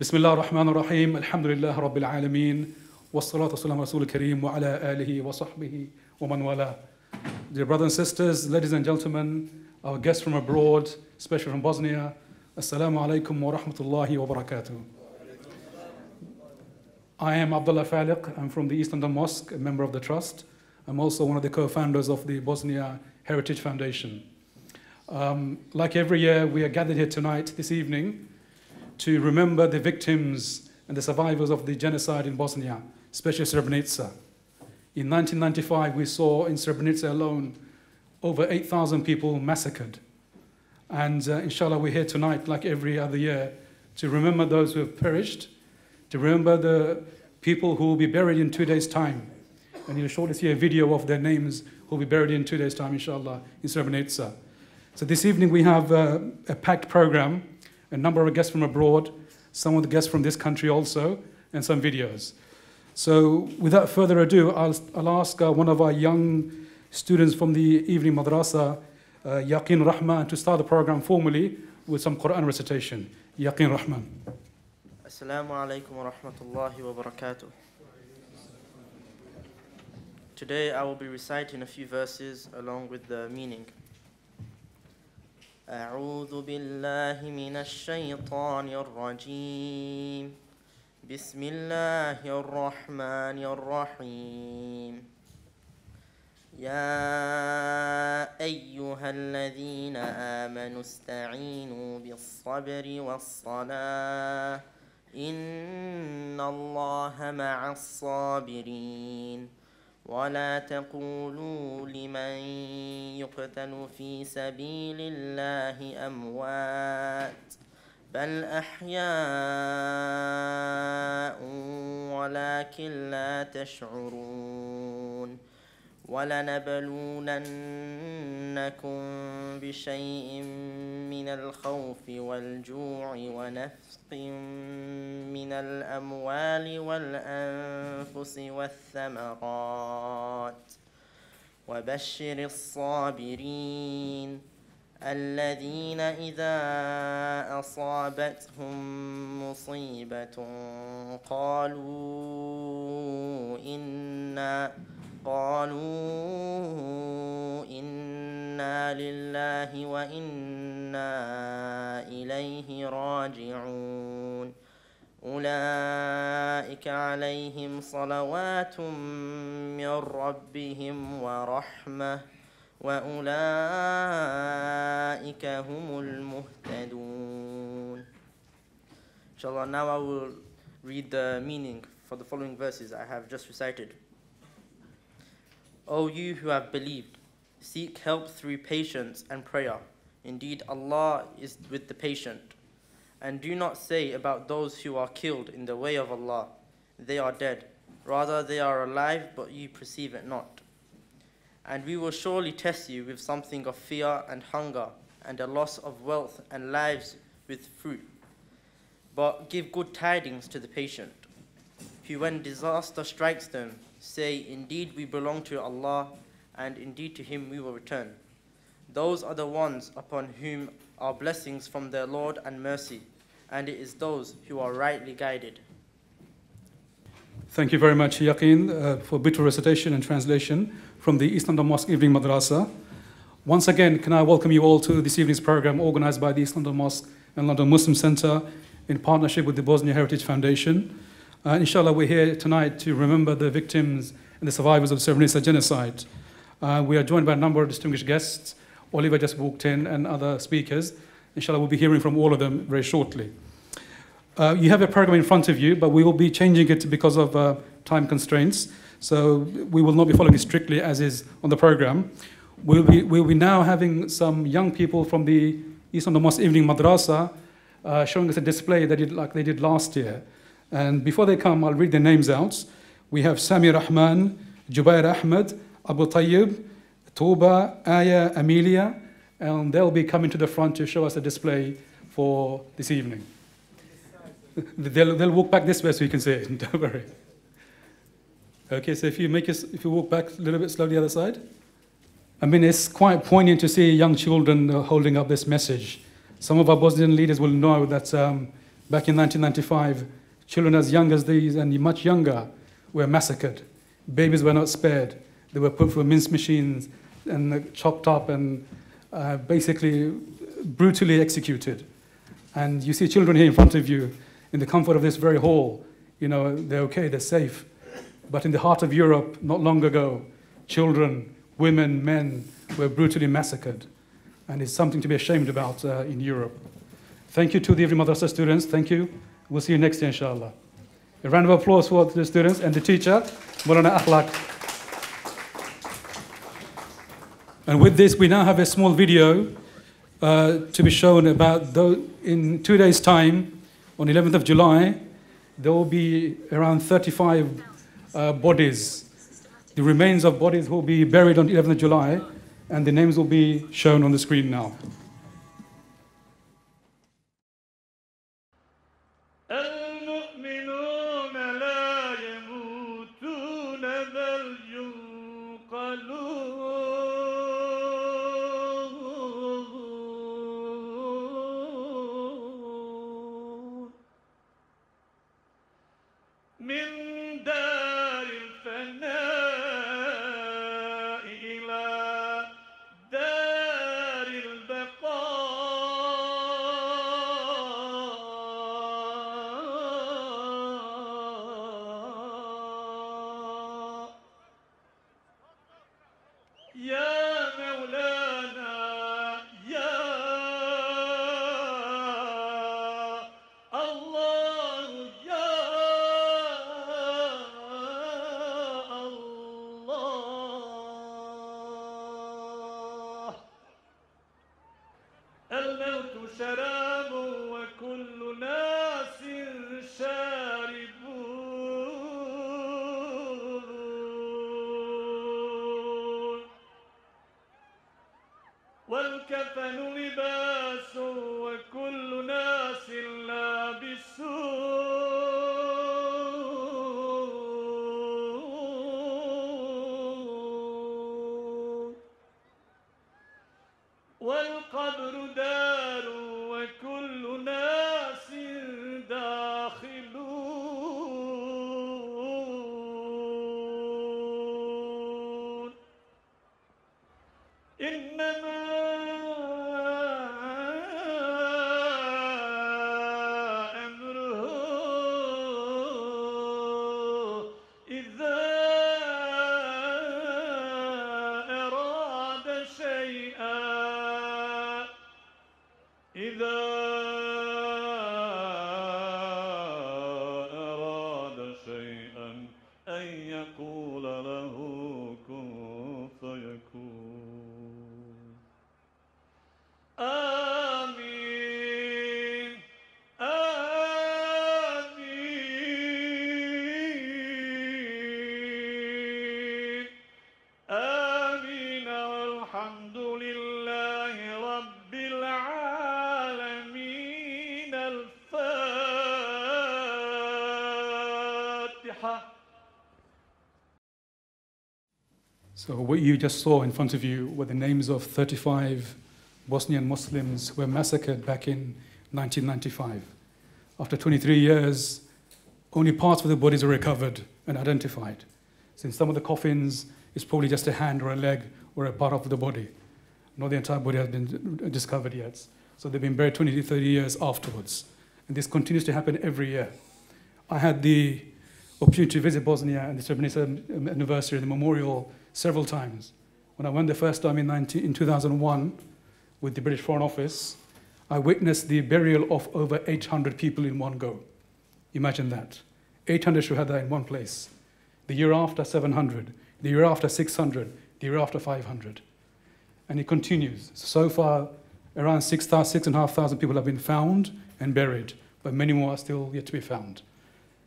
بسم الله الرحمن الرحيم الحمد لله رب العالمين والصلاة والسلام على رسول الكريم وعلى آله وصحبه ومن والاه. Dear brothers and sisters, ladies and gentlemen, our guests from abroad, especially from Bosnia, Assalamu alaikum wa rahmatullahi wa barakatuh. I am Abdullah Faliq. I'm from the East London Mosque, a member of the Trust. I'm also one of the co-founders of the Bosnia Heritage Foundation. Like every year, we are gathered here tonight, this evening, to remember the victims and the survivors of the genocide in Bosnia, especially Srebrenica. In 1995, we saw in Srebrenica alone over 8,000 people massacred. And inshallah, we're here tonight, like every other year, to remember those who have perished, to remember the people who will be buried in 2 days' time. And you'll shortly see a video of their names who will be buried in 2 days' time, inshallah, in Srebrenica. So this evening we have a packed program, a number of guests from abroad, some of the guests from this country also, and some videos. So without further ado, I'll ask one of our young students from the evening madrasa, Yaqeen Rahman, to start the program formally with some Quran recitation. Yaqeen Rahman. Assalamu alaikum wa rahmatullahi wa barakatuh. Today I will be reciting a few verses along with the meaning. أعوذ بالله من الشيطان الرجيم بسم الله الرحمن الرحيم يا أيها الذين آمنوا استعينوا بالصبر والصلاة إن الله مع الصابرين ولا تقولوا لمن يقتل في سبيل الله أموات بل أحياء ولكن لا تشعرون ولنبلوننكم بشيء من الخوف والجوع ونفس من الأموال والأنفس والثمرات وبشر الصابرين الذين إذا أصابتهم مصيبة قالوا إنا لله وإنا إليه راجعون أولئك عليهم صلوات من ربهم ورحمة وأولئك هم المهتدون. Inshallah, now I will read the meaning for the following verses I have just recited. O you who have believed, seek help through patience and prayer. Indeed, Allah is with the patient. And do not say about those who are killed in the way of Allah, they are dead. Rather, they are alive, but you perceive it not. And we will surely test you with something of fear and hunger, and a loss of wealth and lives with fruit. But give good tidings to the patient, who when disaster strikes them, say, indeed we belong to Allah, and indeed to Him we will return. Those are the ones upon whom are blessings from their Lord and mercy, and it is those who are rightly guided. Thank you very much, Yaqeen, for beautiful recitation and translation from the East London Mosque Evening Madrasa. Once again, can I welcome you all to this evening's program organized by the East London Mosque and London Muslim Centre in partnership with the Bosnia Heritage Foundation. Inshallah, we're here tonight to remember the victims and the survivors of the Srebrenica Genocide. We are joined by a number of distinguished guests. Oliver just walked in and other speakers. Inshallah, we'll be hearing from all of them very shortly. You have a program in front of you, but we will be changing it because of time constraints. So we will not be following it strictly as is on the program. We'll be now having some young people from the East London Mosque Evening Madrasa showing us a display like they did last year. And before they come, I'll read their names out. We have Sami Rahman, Jubair Ahmed, Abu Tayyib, Touba, Aya, Amelia, and they'll be coming to the front to show us a display for this evening. They'll walk back this way so you can see it, don't worry. Okay, so if you walk back a little bit slowly the other side. I mean, it's quite poignant to see young children holding up this message. Some of our Bosnian leaders will know that Back in 1995, children as young as these and much younger were massacred. Babies were not spared. They were put through mince machines and chopped up and basically brutally executed. And you see children here in front of you in the comfort of this very hall. You know, they're okay, they're safe. But in the heart of Europe, not long ago, children, women, men were brutally massacred. And it's something to be ashamed about in Europe. Thank you to the Every Madrasa students. Thank you. We'll see you next year, inshallah. A round of applause for the students and the teacher, Maulana Akhlaq. And with this, we now have a small video to be shown about, in 2 days' time, on 11th of July, there will be around 35 bodies. The remains of bodies will be buried on 11th of July, and the names will be shown on the screen now. والكفن لباس وكل ناس لابسون والقبر دار وكل ناس داخلون إنما So what you just saw in front of you were the names of 35 Bosnian Muslims who were massacred back in 1995. After 23 years, only parts of the bodies are recovered and identified. Since some of the coffins is probably just a hand or a leg or a part of the body. Not the entire body has been discovered yet. So they've been buried 20 to 30 years afterwards. And this continues to happen every year. I had the opportunity to visit Bosnia and the Srebrenica anniversary, the memorial, several times. When I went the first time in 2001 with the British Foreign Office, I witnessed the burial of over 800 people in one go. Imagine that. 800 shuhada in one place. The year after, 700. The year after, 600. The year after, 500. And it continues. So far, around 6,500 people have been found and buried, but many more are still yet to be found.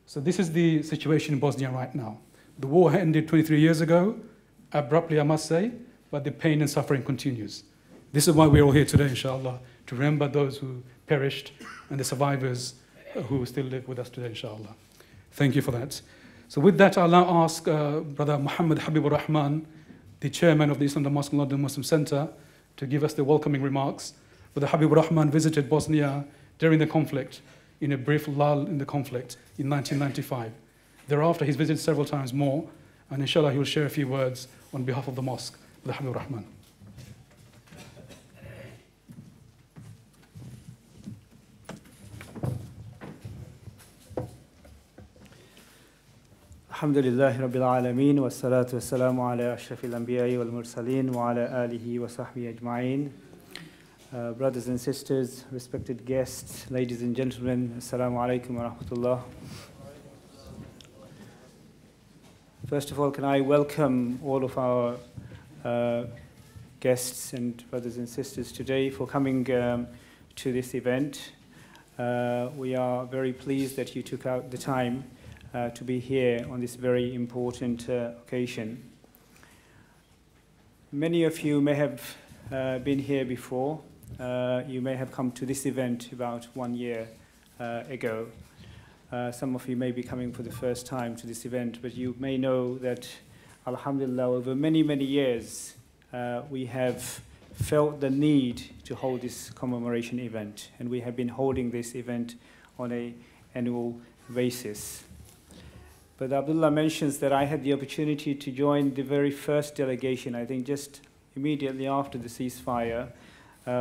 So this is the situation in Bosnia right now. The war ended 23 years ago, abruptly I must say, but the pain and suffering continues. This is why we're all here today, inshallah, to remember those who perished and the survivors who still live with us today, inshallah. Thank you for that. So with that, I'll now ask Brother Muhammad Habibur Rahman, the chairman of the Islamic Mosque and London Muslim Centre, to give us the welcoming remarks. Brother Habibur Rahman visited Bosnia during the conflict in a brief lull in the conflict in 1995. Thereafter, he's visited several times more, and inshallah, he will share a few words on behalf of the mosque. Abdul Rahman. Alhamdulillahi Rabbil Alameen, wa salatu wa salamu ala ashrafil anbiya'i wal mursaleen wa ala alihi wa sahbihi ajma'in. Brothers and sisters, respected guests, ladies and gentlemen, assalamu alaikum wa rahmatullah. First of all, can I welcome all of our guests and brothers and sisters today for coming to this event. We are very pleased that you took out the time to be here on this very important occasion. Many of you may have been here before. You may have come to this event about 1 year ago. Some of you may be coming for the first time to this event, but you may know that, alhamdulillah, over many, many years, we have felt the need to hold this commemoration event, and we have been holding this event on an annual basis. But Abdullah mentions that I had the opportunity to join the very first delegation, I think just immediately after the ceasefire,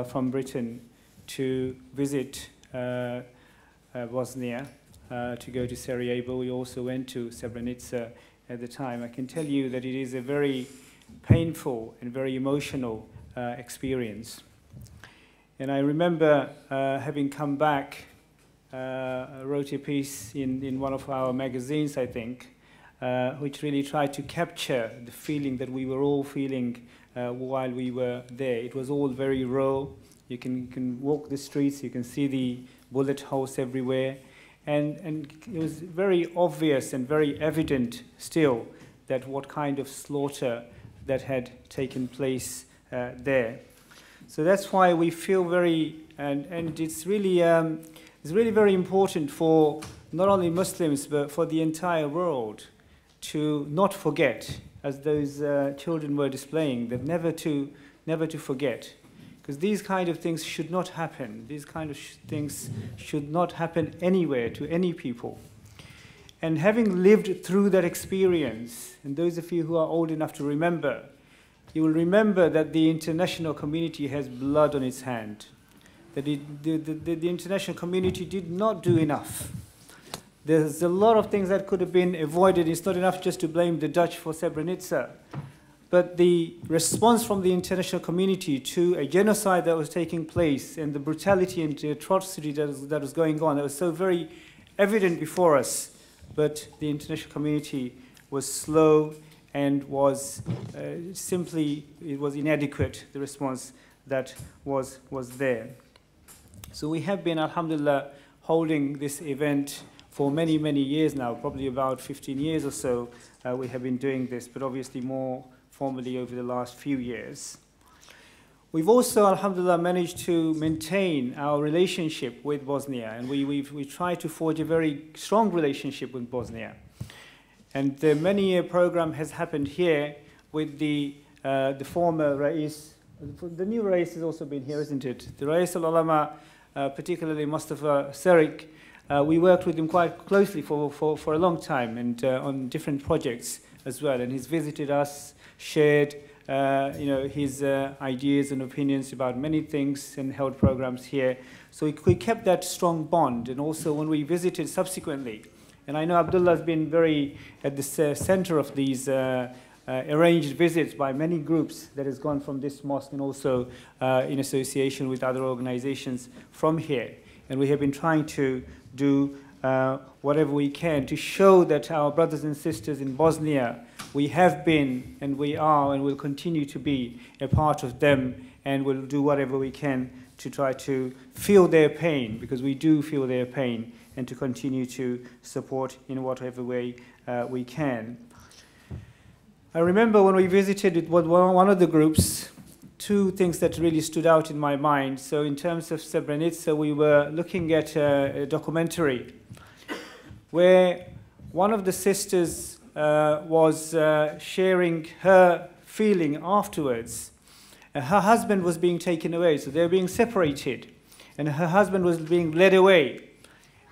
from Britain to visit Bosnia, to go to Sarajevo. We also went to Srebrenica at the time. I can tell you that it is a very painful and very emotional experience. And I remember having come back, wrote a piece in one of our magazines, I think, which really tried to capture the feeling that we were all feeling while we were there. It was all very raw. You can walk the streets, you can see the bullet holes everywhere. And it was very obvious and very evident still that what kind of slaughter that had taken place there. So that's why we feel very, and it's really very important for not only Muslims but for the entire world to not forget, as those children were displaying, that never to forget. Because these kind of things should not happen. These kind of things should not happen anywhere to any people. And having lived through that experience, and those of you who are old enough to remember, you will remember that the international community has blood on its hand. That the international community did not do enough. There's a lot of things that could have been avoided. It's not enough just to blame the Dutch for Srebrenica. But the response from the international community to a genocide that was taking place and the brutality and the atrocity that was going on, that was so very evident before us. But the international community was slow and was it was inadequate, the response that was there. So we have been, alhamdulillah, holding this event for many, many years now, probably about 15 years or so. We have been doing this, but obviously more formally over the last few years. We've also, alhamdulillah, managed to maintain our relationship with Bosnia, and we tried to forge a very strong relationship with Bosnia. And the many-year program has happened here with the former Rais. The new Rais has also been here, isn't it? The Rais al-Ulama, particularly Mustafa Serik, we worked with him quite closely for a long time and on different projects as well. And he's visited us, shared his ideas and opinions about many things and held programs here. So we kept that strong bond. And also when we visited subsequently, and I know Abdullah has been very at the center of these arranged visits by many groups that has gone from this mosque and also in association with other organizations from here. And we have been trying to do whatever we can to show that our brothers and sisters in Bosnia, we have been and we are and will continue to be a part of them, and will do whatever we can to try to feel their pain, because we do feel their pain, and to continue to support in whatever way we can. I remember when we visited one of the groups, two things that really stood out in my mind. So in terms of Srebrenica, we were looking at a documentary where one of the sisters was sharing her feeling afterwards. Her husband was being taken away, so they were being separated, and her husband was being led away.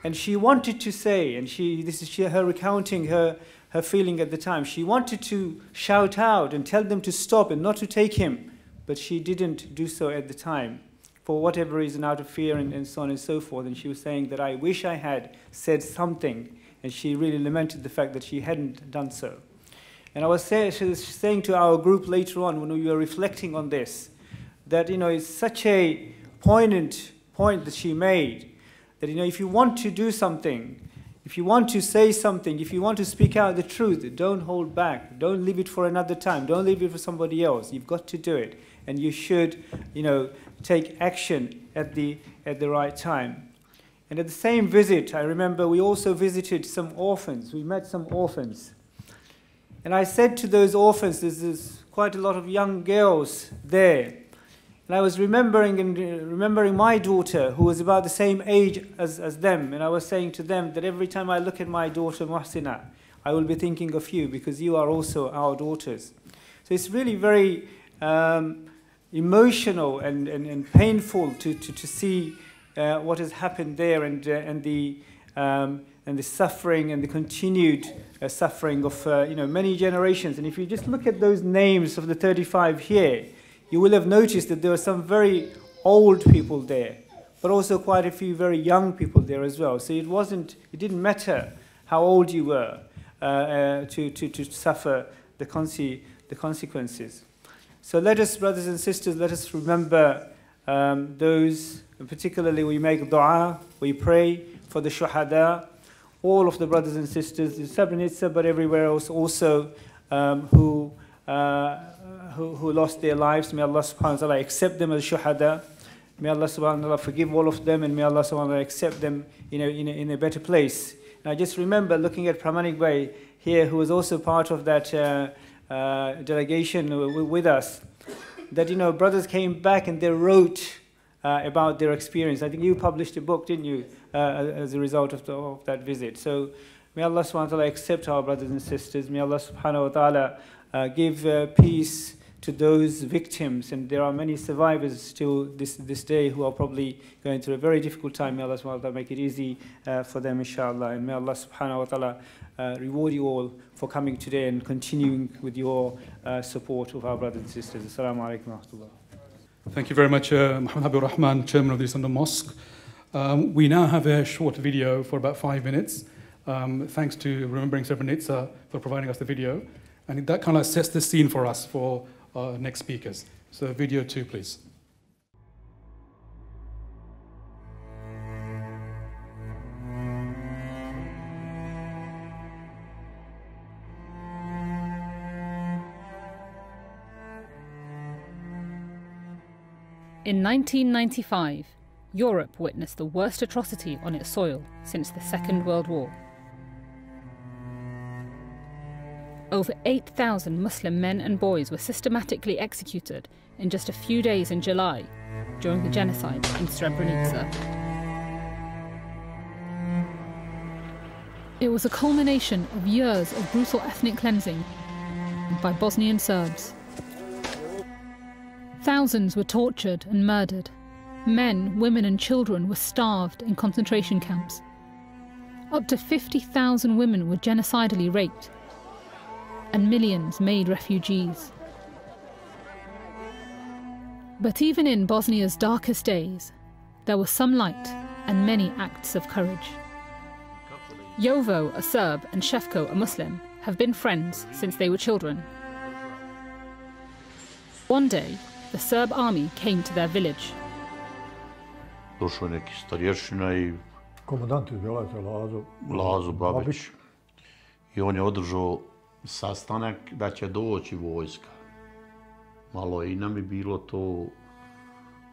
And she wanted to say, and this is her recounting her feeling at the time, she wanted to shout out and tell them to stop and not to take him, but she didn't do so at the time, for whatever reason, out of fear and so on and so forth. And she was saying that I wish I had said something, and she really lamented the fact that she hadn't done so. And I was saying to our group later on, when we were reflecting on this, that, you know, it's such a poignant point that she made, that, you know, if you want to do something, if you want to say something, if you want to speak out the truth, don't hold back. Don't leave it for another time. Don't leave it for somebody else. You've got to do it. And you should, you know, take action at the right time. And at the same visit, I remember we also visited some orphans. We met some orphans. And I said to those orphans, there's quite a lot of young girls there. And I was remembering my daughter, who was about the same age as them. And I was saying to them that every time I look at my daughter, Muhsina, I will be thinking of you, because you are also our daughters. So it's really very emotional and painful to see what has happened there, and the suffering and the continued suffering of you know, many generations. And if you just look at those names of the 35 here, you will have noticed that there were some very old people there, but also quite a few very young people there as well. So it didn't matter how old you were to suffer the consequences. So let us, brothers and sisters, let us remember those, particularly we make dua, we pray for the shuhada, all of the brothers and sisters in Srebrenica, but everywhere else also, who lost their lives. May Allah subhanahu wa ta'ala accept them as shuhada. May Allah subhanahu wa ta'ala forgive all of them, and may Allah subhanahu wa ta'ala accept them in a better place. And I just remember looking at Pramanik Bhai here, who was also part of that delegation with us, that, you know, brothers came back and they wrote about their experience. I think you published a book, didn't you, as a result of that visit. So may Allah subhanahu wa ta'ala accept our brothers and sisters. May Allah subhanahu wa ta'ala give peace to those victims, and there are many survivors still this day who are probably going through a very difficult time. May Allah subhanahu wa ta'ala make it easy for them, inshallah. And may Allah subhanahu wa ta'ala reward you all for coming today and continuing with your support of our brothers and sisters. Assalamu alaikum wa rahmatullah. Thank you very much, Muhammad Habib Rahman, Chairman of the East London Mosque. We now have a short video for about 5 minutes. Thanks to Remembering Srebrenica for providing us the video. And that kind of sets the scene for us for our next speakers. So video 2, please. In 1995, Europe witnessed the worst atrocity on its soil since the Second World War. Over 8,000 Muslim men and boys were systematically executed in just a few days in July during the genocide in Srebrenica. It was a culmination of years of brutal ethnic cleansing by Bosnian Serbs. Thousands were tortured and murdered. Men, women and children were starved in concentration camps. Up to 50,000 women were genocidally raped, and millions made refugees. But even in Bosnia's darkest days, there was some light and many acts of courage. Jovo, a Serb, and Shefko, a Muslim, have been friends since they were children. One day, the Serb army came to their village. Došao je neki starješina i komandant iz Bjelata, Lazo Babić. I on je održao sastanak da će doći vojska. Malo i nam je bilo to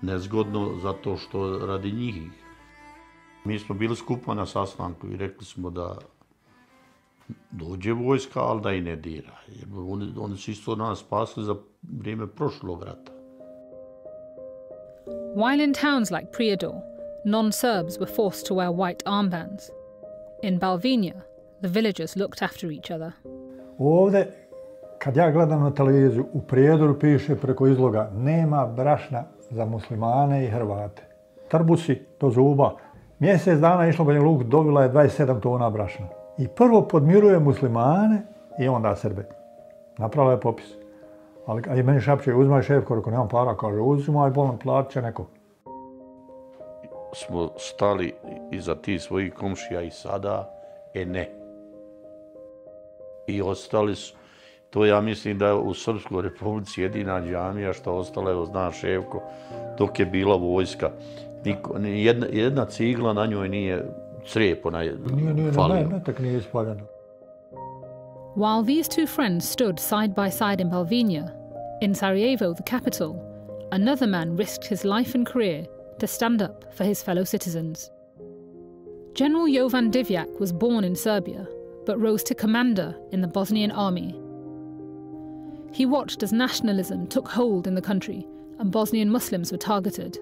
nezgodno zato što radi njih. Mi smo bili skupa na sastanku i rekli smo da dođe vojska, ali da i ne dira. Jer oni su isto nas spasili za vrijeme prošlog rata. While in towns like Prijedor, non-Serbs were forced to wear white armbands. In Balvinja, the villagers looked after each other. Ovdje, kad ja gledam na televiziju, u Prijedoru piše preko izloga nema brašna za muslimane i Hrvate. Trbusi do zuba, Mjesec dana išla Banja Luku, dobila je 27 tona brašna. I prvo podmiruje muslimane i onda Srbe. Napravila je popis. Ali meni šapće, uzmaj šefko, rekao, nemam para, kaže, uzmaj, bolan, platit će neko. Smo stali iza tih svojih komšija i sada, ne. I ostali su, to ja mislim da je u Srpskoj Republici jedina džamija što ostala, evo zna Ševko, dok je bila vojska. Jedna cigla na njoj nije crijep, ona je falila. Metak nije ispaljeno. While these two friends stood side by side in Belvinja, in Sarajevo, the capital, another man risked his life and career to stand up for his fellow citizens. General Jovan Divjak was born in Serbia, but rose to commander in the Bosnian army. He watched as nationalism took hold in the country and Bosnian Muslims were targeted.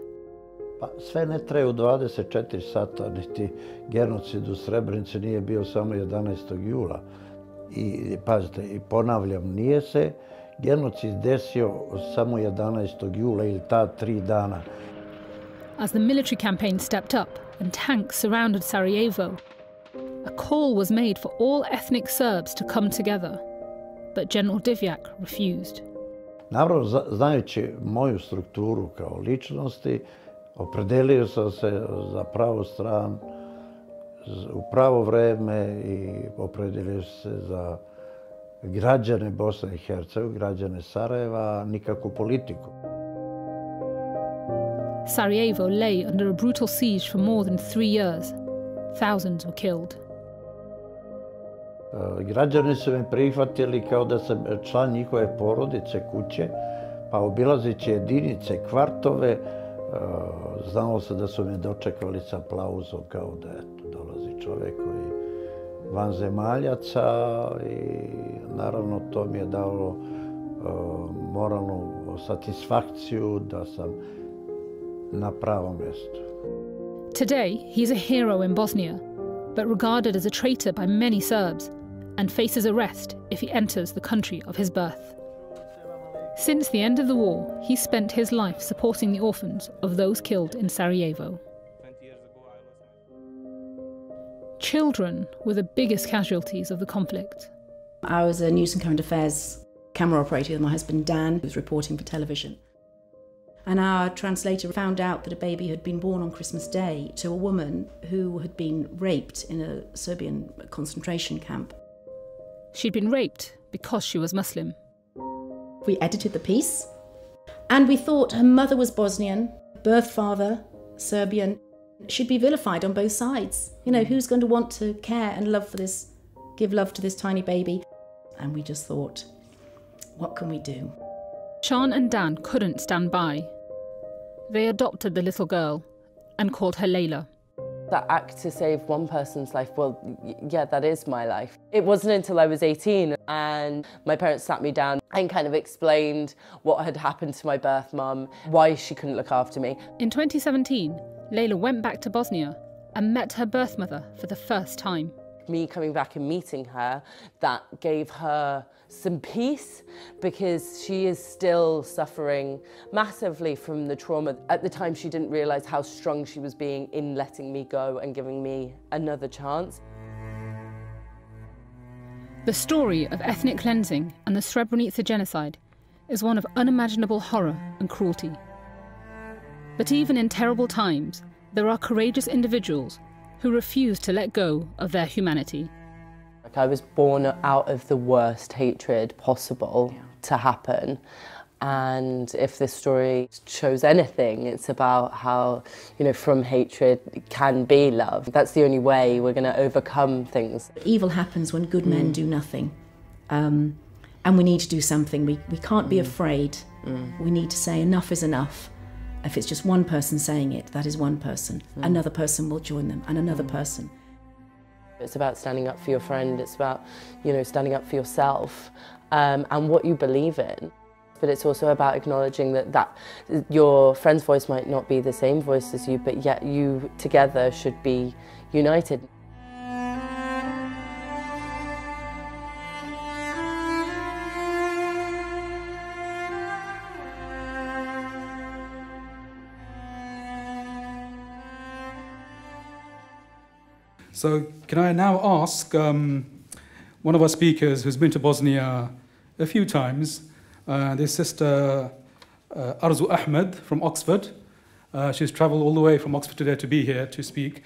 Pa sve ne traje u 24 sata, niti genocid u Srebrenici nije bio samo 11. jula. I pazite, i ponavljam, nije se genocid desio samo 11. jula ili ta 3 dana. As the military campaign stepped up and tanks surrounded Sarajevo, a call was made for all ethnic Serbs to come together, but General Divjak refused. Naravno, znajući moju strukturu kao ličnosti, opredelio sam se za pravu stranu, u pravo vreme i opredelio se za građane Bosne i Hercegovine, građane Sarajeva, nikakvu politiku. Sarajevo lay under a brutal siege for more than 3 years. Thousands were killed. Građani su me prihvatili kao da sam član njihove porodice, kuće, pa obilazeći jedinice, kvartove, znalo se da su me dočekali s aplauzom kao da dolazi čovjek koji vanzemaljaca i naravno to mi je dalo moralnu satisfakciju da sam na pravom mjestu. Today, he's a hero in Bosnia, but regarded as a traitor by many Serbs and faces arrest if he enters the country of his birth. Since the end of the war, he spent his life supporting the orphans of those killed in Sarajevo. Children were the biggest casualties of the conflict. I was a news and current affairs camera operator with my husband Dan, who was reporting for television. And our translator found out that a baby had been born on Christmas Day to a woman who had been raped in a Serbian concentration camp. She'd been raped because she was Muslim. We edited the piece, and we thought her mother was Bosnian, birth father, Serbian. She'd be vilified on both sides. You know, who's going to want to care and love for this, give love to this tiny baby? And we just thought, what can we do? Sean and Dan couldn't stand by. They adopted the little girl and called her Layla. That act to save one person's life, well, yeah, that is my life. It wasn't until I was 18 and my parents sat me down and kind of explained what had happened to my birth mum, why she couldn't look after me. In 2017, Layla went back to Bosnia and met her birth mother for the first time. Me coming back and meeting her, that gave her some peace because she is still suffering massively from the trauma. At the time, she didn't realise how strong she was being in letting me go and giving me another chance. The story of ethnic cleansing and the Srebrenica Genocide is one of unimaginable horror and cruelty. But even in terrible times, there are courageous individuals who refuse to let go of their humanity. I was born out of the worst hatred possible to happen. And if this story shows anything, it's about how, you know, from hatred can be love. That's the only way we're going to overcome things. Evil happens when good men do nothing. And we need to do something. We can't be afraid. We need to say enough is enough. If it's just one person saying it, that is one person. Another person will join them, and another person. It's about standing up for your friend. It's about, you know, standing up for yourself and what you believe in. But it's also about acknowledging that your friend's voice might not be the same voice as you, but yet you together should be united. So can I now ask one of our speakers who's been to Bosnia a few times, this sister Arzu Ahmed from Oxford. She's traveled all the way from Oxford today to be here to speak.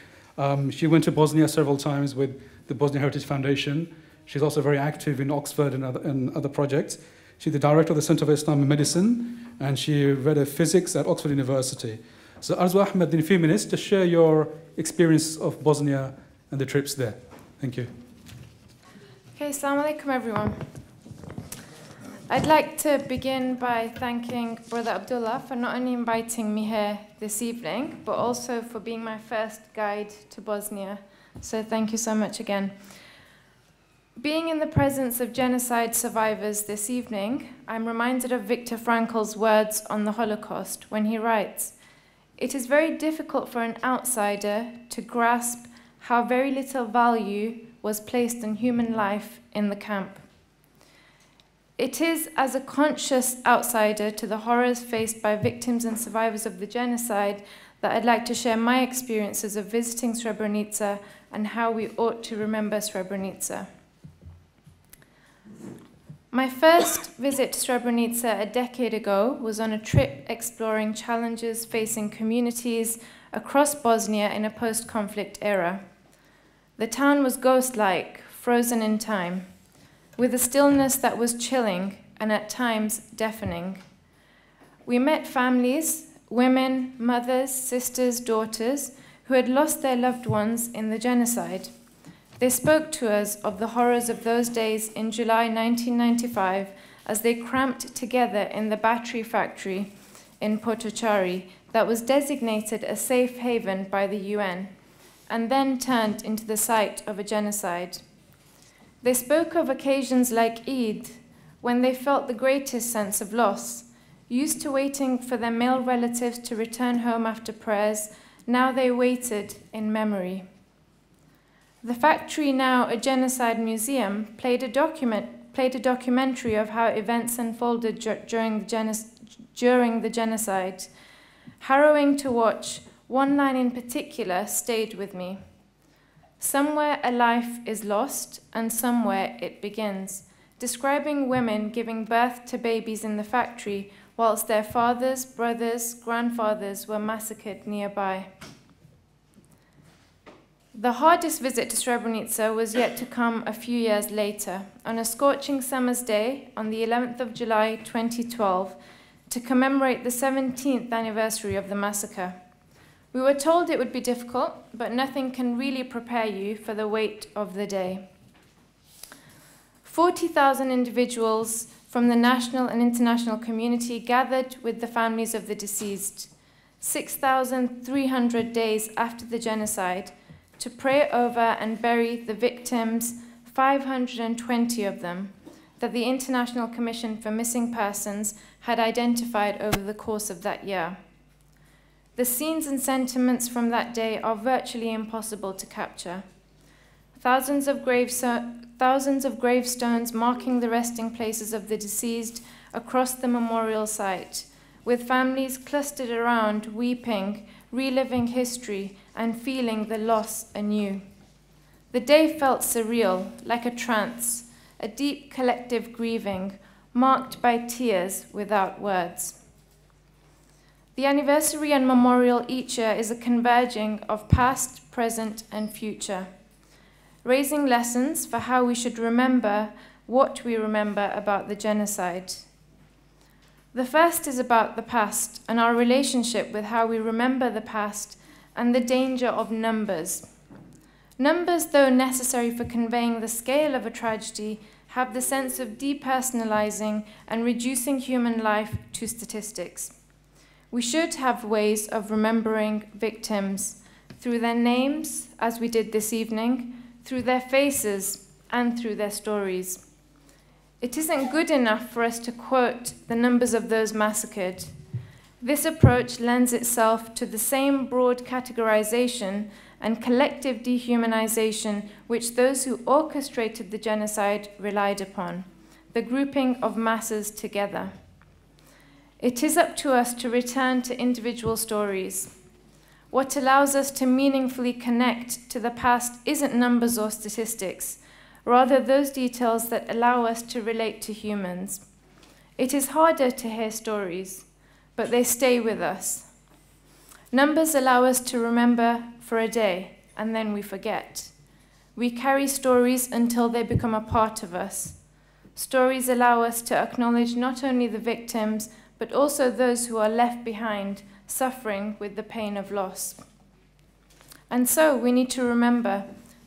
She went to Bosnia several times with the Bosnia Heritage Foundation. She's also very active in Oxford and other projects. She's the director of the Centre for Islamic Medicine, and she read physics at Oxford University. So Arzu Ahmed, in a few minutes, to share your experience of Bosnia and the trips there. Thank you. Okay, assalamu alaikum everyone. I'd like to begin by thanking Brother Abdullah for not only inviting me here this evening, but also for being my first guide to Bosnia. So thank you so much again. Being in the presence of genocide survivors this evening, I'm reminded of Viktor Frankl's words on the Holocaust when he writes, "It is very difficult for an outsider to grasp how very little value was placed on human life in the camp. It is as a conscious outsider to the horrors faced by victims and survivors of the genocide that I'd like to share my experiences of visiting Srebrenica and how we ought to remember Srebrenica. My first visit to Srebrenica a decade ago was on a trip exploring challenges facing communities across Bosnia in a post-conflict era. The town was ghost-like, frozen in time, with a stillness that was chilling and at times deafening. We met families, women, mothers, sisters, daughters, who had lost their loved ones in the genocide. They spoke to us of the horrors of those days in July 1995 as they cramped together in the battery factory in Potocari that was designated a safe haven by the UN, and then turned into the site of a genocide. They spoke of occasions like Eid, when they felt the greatest sense of loss. Used to waiting for their male relatives to return home after prayers, now they waited in memory. The factory, now a genocide museum, played a documentary of how events unfolded during the genocide. Harrowing to watch, one line in particular stayed with me. "Somewhere a life is lost, and somewhere it begins," describing women giving birth to babies in the factory whilst their fathers, brothers, grandfathers were massacred nearby. The hardest visit to Srebrenica was yet to come a few years later, on a scorching summer's day on the 11th of July 2012, to commemorate the 17th anniversary of the massacre. We were told it would be difficult, but nothing can really prepare you for the weight of the day. 40,000 individuals from the national and international community gathered with the families of the deceased, 6,300 days after the genocide, to pray over and bury the victims, 520 of them, that the International Commission for Missing Persons had identified over the course of that year. The scenes and sentiments from that day are virtually impossible to capture. Thousands of gravestones marking the resting places of the deceased across the memorial site, with families clustered around, weeping, reliving history, and feeling the loss anew. The day felt surreal, like a trance, a deep collective grieving, marked by tears without words. The anniversary and memorial each year is a converging of past, present, and future, raising lessons for how we should remember what we remember about the genocide. The first is about the past and our relationship with how we remember the past and the danger of numbers. Numbers, though necessary for conveying the scale of a tragedy, have the sense of depersonalizing and reducing human life to statistics. We should have ways of remembering victims through their names, as we did this evening, through their faces, and through their stories. It isn't good enough for us to quote the numbers of those massacred. This approach lends itself to the same broad categorization and collective dehumanization which those who orchestrated the genocide relied upon, the grouping of masses together. It is up to us to return to individual stories. What allows us to meaningfully connect to the past isn't numbers or statistics, rather those details that allow us to relate to humans. It is harder to hear stories, but they stay with us. Numbers allow us to remember for a day, and then we forget. We carry stories until they become a part of us. Stories allow us to acknowledge not only the victims, but also those who are left behind, suffering with the pain of loss. And so we need to remember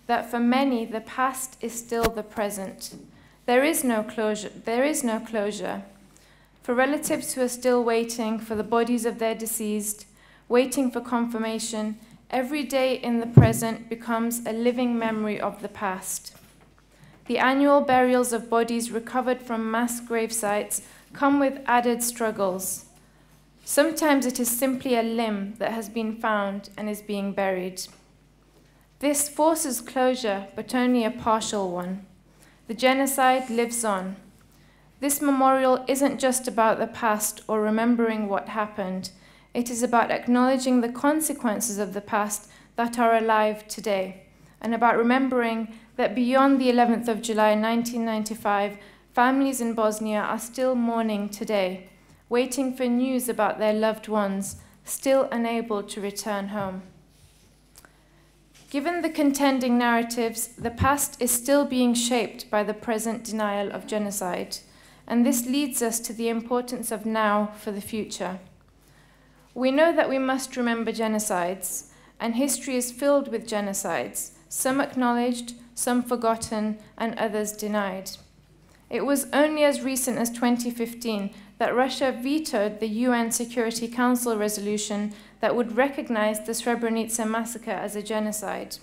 that for many, the past is still the present. There is no closure. For relatives who are still waiting for the bodies of their deceased, waiting for confirmation, every day in the present becomes a living memory of the past. The annual burials of bodies recovered from mass grave sites come with added struggles. Sometimes it is simply a limb that has been found and is being buried. This forces closure, but only a partial one. The genocide lives on. This memorial isn't just about the past or remembering what happened. It is about acknowledging the consequences of the past that are alive today, and about remembering that beyond the 11th of July 1995, families in Bosnia are still mourning today, waiting for news about their loved ones, still unable to return home. Given the contending narratives, the past is still being shaped by the present denial of genocide, and this leads us to the importance of now for the future. We know that we must remember genocides, and history is filled with genocides, some acknowledged, some forgotten, and others denied. It was only as recent as 2015 that Russia vetoed the UN Security Council resolution that would recognize the Srebrenica massacre as a genocide.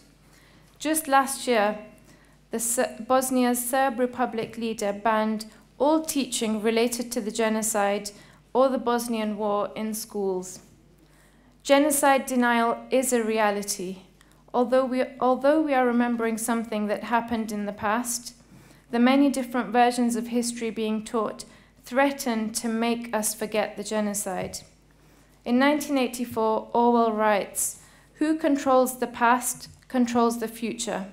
Just last year, Bosnia's Serb Republic leader banned all teaching related to the genocide or the Bosnian War in schools. Genocide denial is a reality. Although we are remembering something that happened in the past, the many different versions of history being taught threaten to make us forget the genocide. In 1984, Orwell writes, "Who controls the past controls the future.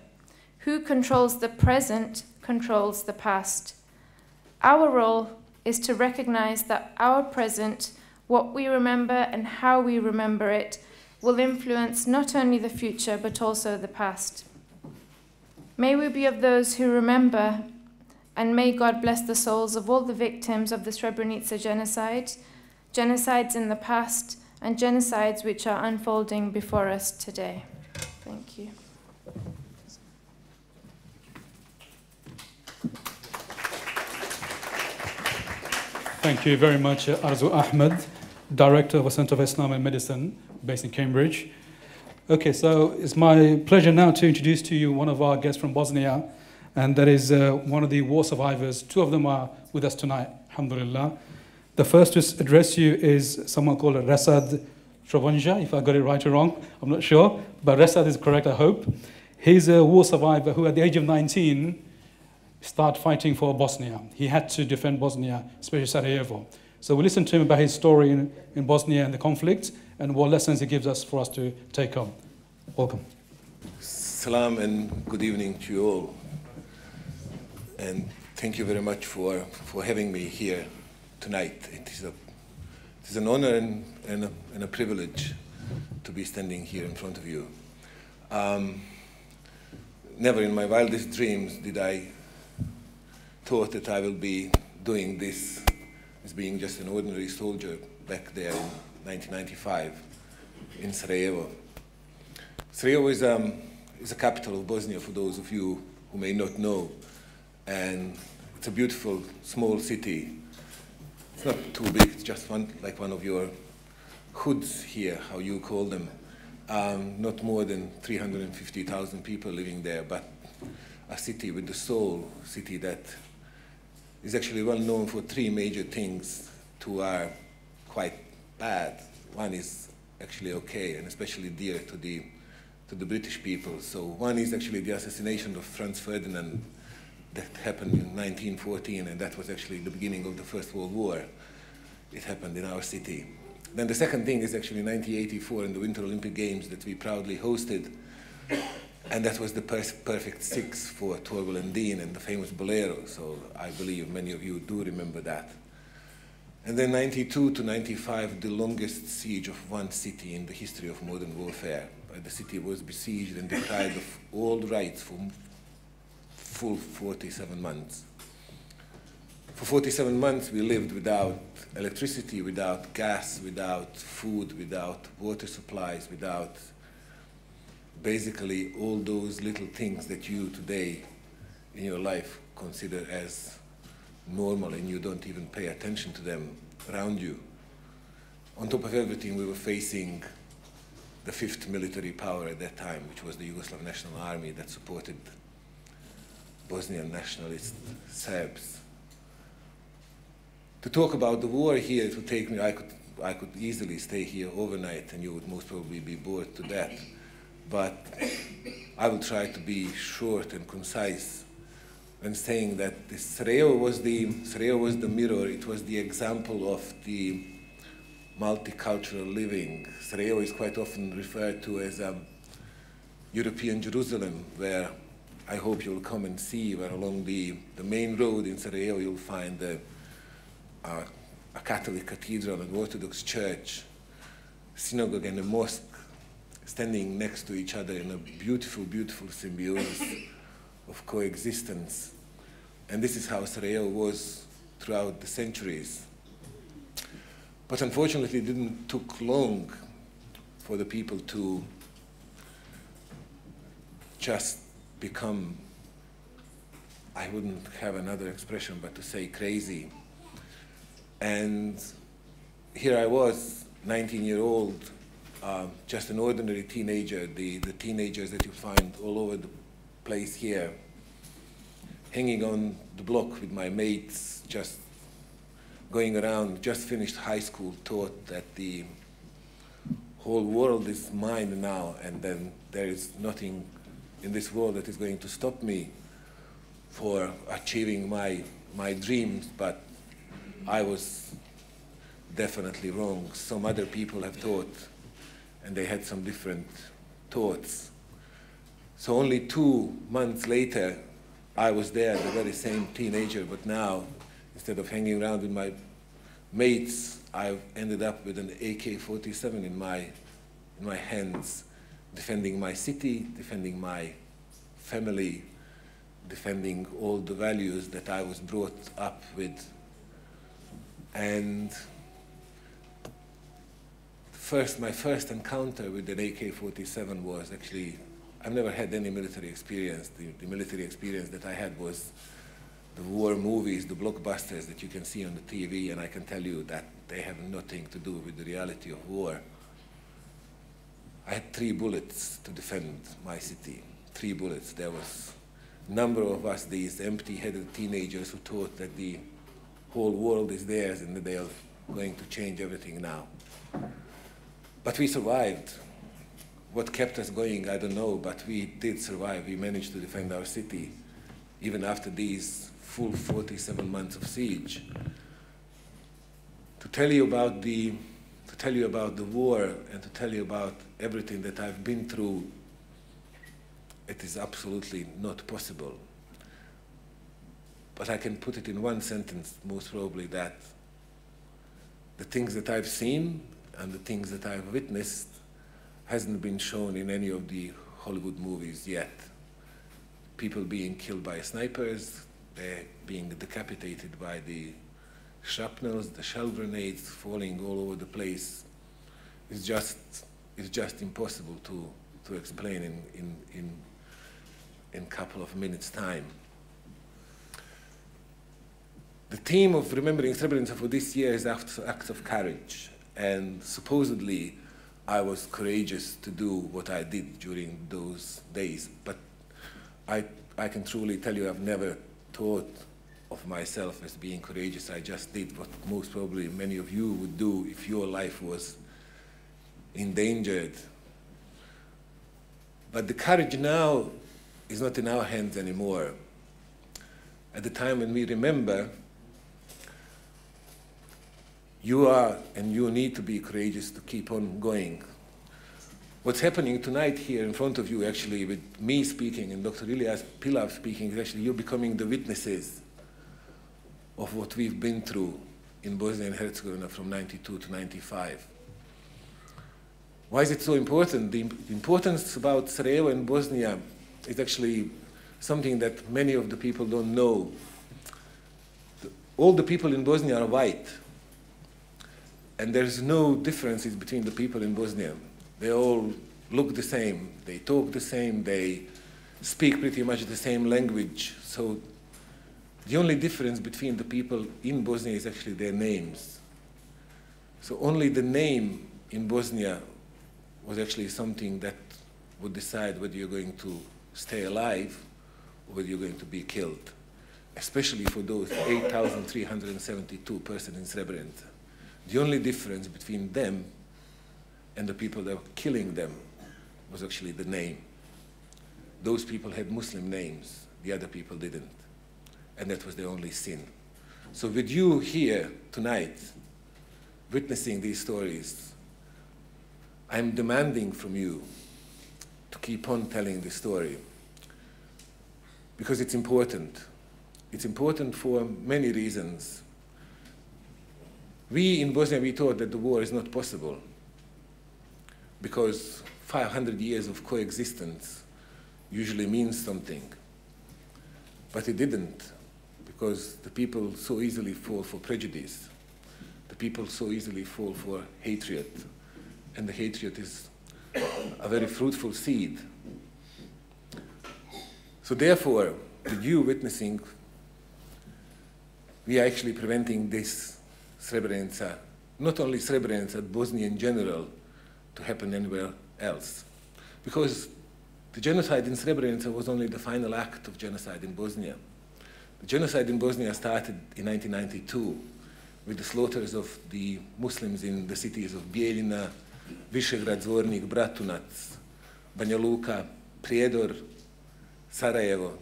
Who controls the present controls the past." Our role is to recognize that our present, what we remember and how we remember it, will influence not only the future but also the past. May we be of those who remember, and may God bless the souls of all the victims of the Srebrenica genocide, genocides in the past, and genocides which are unfolding before us today. Thank you. Thank you very much, Arzu Ahmed, Director of the Centre of Islam and Medicine, based in Cambridge. Okay, so it's my pleasure now to introduce to you one of our guests from Bosnia, and that is one of the war survivors. Two of them are with us tonight, alhamdulillah. The first to address you is someone called Resad Srebrenica, if I got it right or wrong, I'm not sure, but Resad is correct, I hope. He's a war survivor who at the age of 19 started fighting for Bosnia. He had to defend Bosnia, especially Sarajevo. So we listen to him about his story in Bosnia and the conflict and what lessons he gives us for us to take home. Welcome. Salam and good evening to you all. And thank you very much for having me here tonight. It is an honor and a privilege to be standing here in front of you. Never in my wildest dreams did I thought that I will be doing this as being just an ordinary soldier back there in 1995 in Sarajevo. Sarajevo is a capital of Bosnia, for those of you who may not know, and it's a beautiful small city. It's not too big, it's just like one of your hoods here, how you call them. Not more than 350,000 people living there, but a city with the soul, a city that is actually well known for three major things. Two are quite bad. One is actually okay, and especially dear to the British people. So one is actually the assassination of Franz Ferdinand that happened in 1914, and that was actually the beginning of the First World War. It happened in our city. Then the second thing is actually 1984 in the Winter Olympic Games that we proudly hosted. And that was the perfect six for Torval and Dean and the famous Bolero. So I believe many of you do remember that. And then 92 to 95, the longest siege of one city in the history of modern warfare. The city was besieged and deprived of all rights for full 47 months. For 47 months, we lived without electricity, without gas, without food, without water supplies, without basically all those little things that you today in your life consider as normal and you don't even pay attention to them around you. On top of everything, we were facing the fifth military power at that time, which was the Yugoslav National Army that supported Bosnian nationalist Serbs. To talk about the war here, it would take me, I could easily stay here overnight and you would most probably be bored to death. But I will try to be short and concise when saying that Sarajevo was the mirror, it was the example of the multicultural living. Sarajevo is quite often referred to as a European Jerusalem, where I hope you'll come and see, where along the main road in Sarajevo you'll find a Catholic cathedral, an Orthodox church, synagogue and a mosque standing next to each other in a beautiful, beautiful symbiosis of coexistence. And this is how Sarajevo was throughout the centuries. But unfortunately, it didn't take long for the people to just become, I wouldn't have another expression but to say crazy. And here I was, 19-year-old, just an ordinary teenager, the teenagers that you find all over the place here, hanging on the block with my mates, just going around, just finished high school, taught that the whole world is mine now, and then there is nothing in this world that is going to stop me for achieving my dreams, but I was definitely wrong. Some other people have thought, and they had some different thoughts. So only 2 months later, I was there, the very same teenager, but now, instead of hanging around with my mates, I've ended up with an AK-47 in my hands, defending my city, defending my family, defending all the values that I was brought up with. And my first encounter with an AK-47 was actually, I've never had any military experience. The military experience that I had was the war movies, the blockbusters that you can see on the TV, and I can tell you that they have nothing to do with the reality of war. I had 3 bullets to defend my city, 3 bullets. There was a number of us, these empty-headed teenagers who thought that the whole world is theirs and that they are going to change everything now. But we survived. What kept us going, I don't know, but we did survive. We managed to defend our city, even after these full 47 months of siege. To tell you about the war and to tell you about everything that I've been through, it is absolutely not possible. But I can put it in one sentence, most probably, that the things that I've seen and the things that I've witnessed hasn't been shown in any of the Hollywood movies yet. People being killed by snipers, they're being decapitated by the shrapnels, the shell grenades falling all over the place. It's just impossible to explain in a couple of minutes' time. The theme of remembering Srebrenica for this year is acts of courage, and supposedly I was courageous to do what I did during those days, but I can truly tell you I've never thought of myself as being courageous. I just did what most probably many of you would do if your life was endangered. But the courage now is not in our hands anymore. At the time when we remember, You are and you need to be courageous to keep on going. What's happening tonight here in front of you, actually, with me speaking and Dr. Ilyas Pilav speaking, is actually you're becoming the witnesses of what we've been through in Bosnia and Herzegovina from 92 to 95. Why is it so important? The importance about Sarajevo and Bosnia is actually something that many of the people don't know. All the people in Bosnia are white, and there's no differences between the people in Bosnia. They all look the same, they talk the same, they speak pretty much the same language. So the only difference between the people in Bosnia is actually their names. So only the name in Bosnia was actually something that would decide whether you're going to stay alive or whether you're going to be killed, especially for those 8,372 persons in Srebrenica. The only difference between them and the people that were killing them was actually the name. Those people had Muslim names, the other people didn't. And that was the only sin. So with you here tonight, witnessing these stories, I'm demanding from you to keep on telling the story, because it's important. It's important for many reasons. We in Bosnia, we thought that the war is not possible because 500 years of coexistence usually means something. But it didn't, because the people so easily fall for prejudice. The people so easily fall for hatred. And the hatred is a very fruitful seed. So therefore, with you witnessing, we are actually preventing this Srebrenica, not only Srebrenica, but Bosnia in general, to happen anywhere else. Because the genocide in Srebrenica was only the final act of genocide in Bosnia. The genocide in Bosnia started in 1992 with the slaughters of the Muslims in the cities of Bijeljina, Višegrad, Zvornik, Bratunac, Banja Luka, Prijedor, Sarajevo.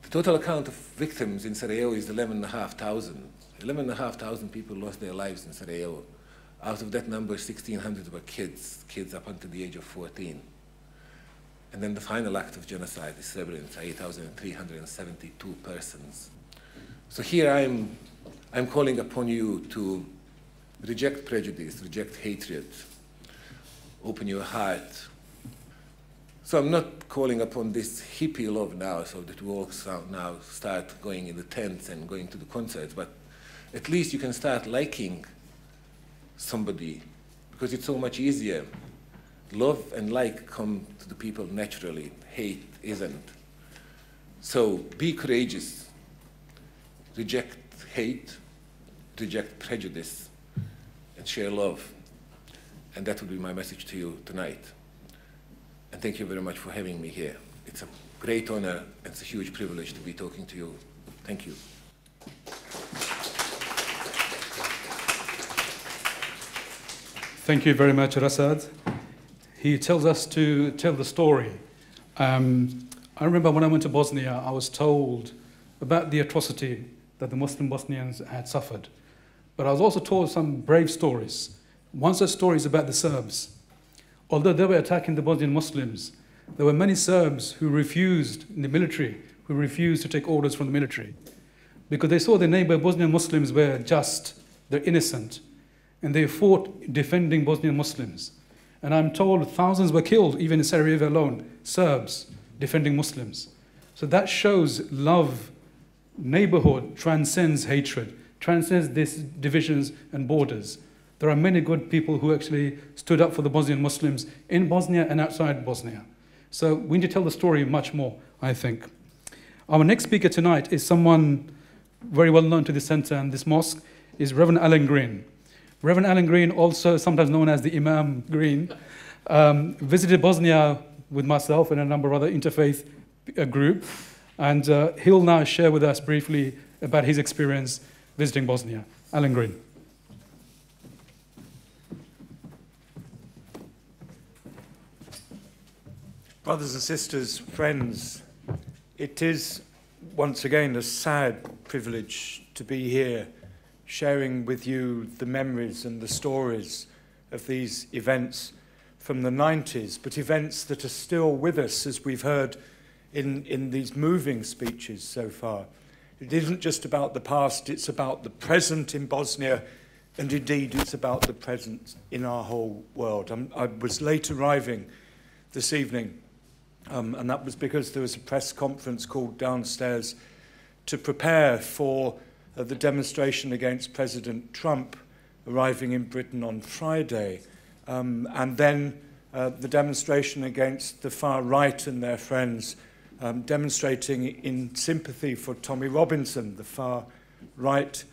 The total count of victims in Sarajevo is 11,500. 11,500 people lost their lives in Sarajevo. Out of that number, 1,600 were kids up until the age of 14. And then the final act of genocide is Srebrenica, 8,372 persons. So here I'm calling upon you to reject prejudice, reject hatred, open your heart. So I'm not calling upon this hippie love now, so that we all now start going in the tents and going to the concerts, but at least you can start liking somebody, because it's so much easier. Love and like come to the people naturally, hate isn't. So be courageous, reject hate, reject prejudice, and share love. And that would be my message to you tonight. And thank you very much for having me here. It's a great honor, and it's a huge privilege to be talking to you. Thank you. Thank you very much, Rasad. He tells us to tell the story. I remember when I went to Bosnia, I was told about the atrocity that the Muslim Bosnians had suffered. But I was also told some brave stories. One such story is about the Serbs. Although they were attacking the Bosnian Muslims, there were many Serbs who refused, in the military, who refused to take orders from the military, because they saw their neighbor Bosnian Muslims were just, they're innocent, and they fought defending Bosnian Muslims. And I'm told thousands were killed, even in Sarajevo alone, Serbs defending Muslims. So that shows love, neighborhood transcends hatred, transcends these divisions and borders. There are many good people who actually stood up for the Bosnian Muslims in Bosnia and outside Bosnia. So we need to tell the story much more, I think. Our next speaker tonight is someone very well known to this center and this mosque, is Reverend Alan Green. Reverend Alan Green, also sometimes known as the Imam Green, visited Bosnia with myself and a number of other interfaith group, and he'll now share with us briefly about his experience visiting Bosnia. Alan Green. Brothers and sisters, friends, it is once again a sad privilege to be here sharing with you the memories and the stories of these events from the 90s, but events that are still with us, as we've heard in these moving speeches so far. It isn't just about the past, it's about the present in Bosnia, and indeed it's about the present in our whole world. I was late arriving this evening, and that was because there was a press conference called downstairs to prepare for the demonstration against President Trump arriving in Britain on Friday, and then the demonstration against the far right and their friends, demonstrating in sympathy for Tommy Robinson, the far right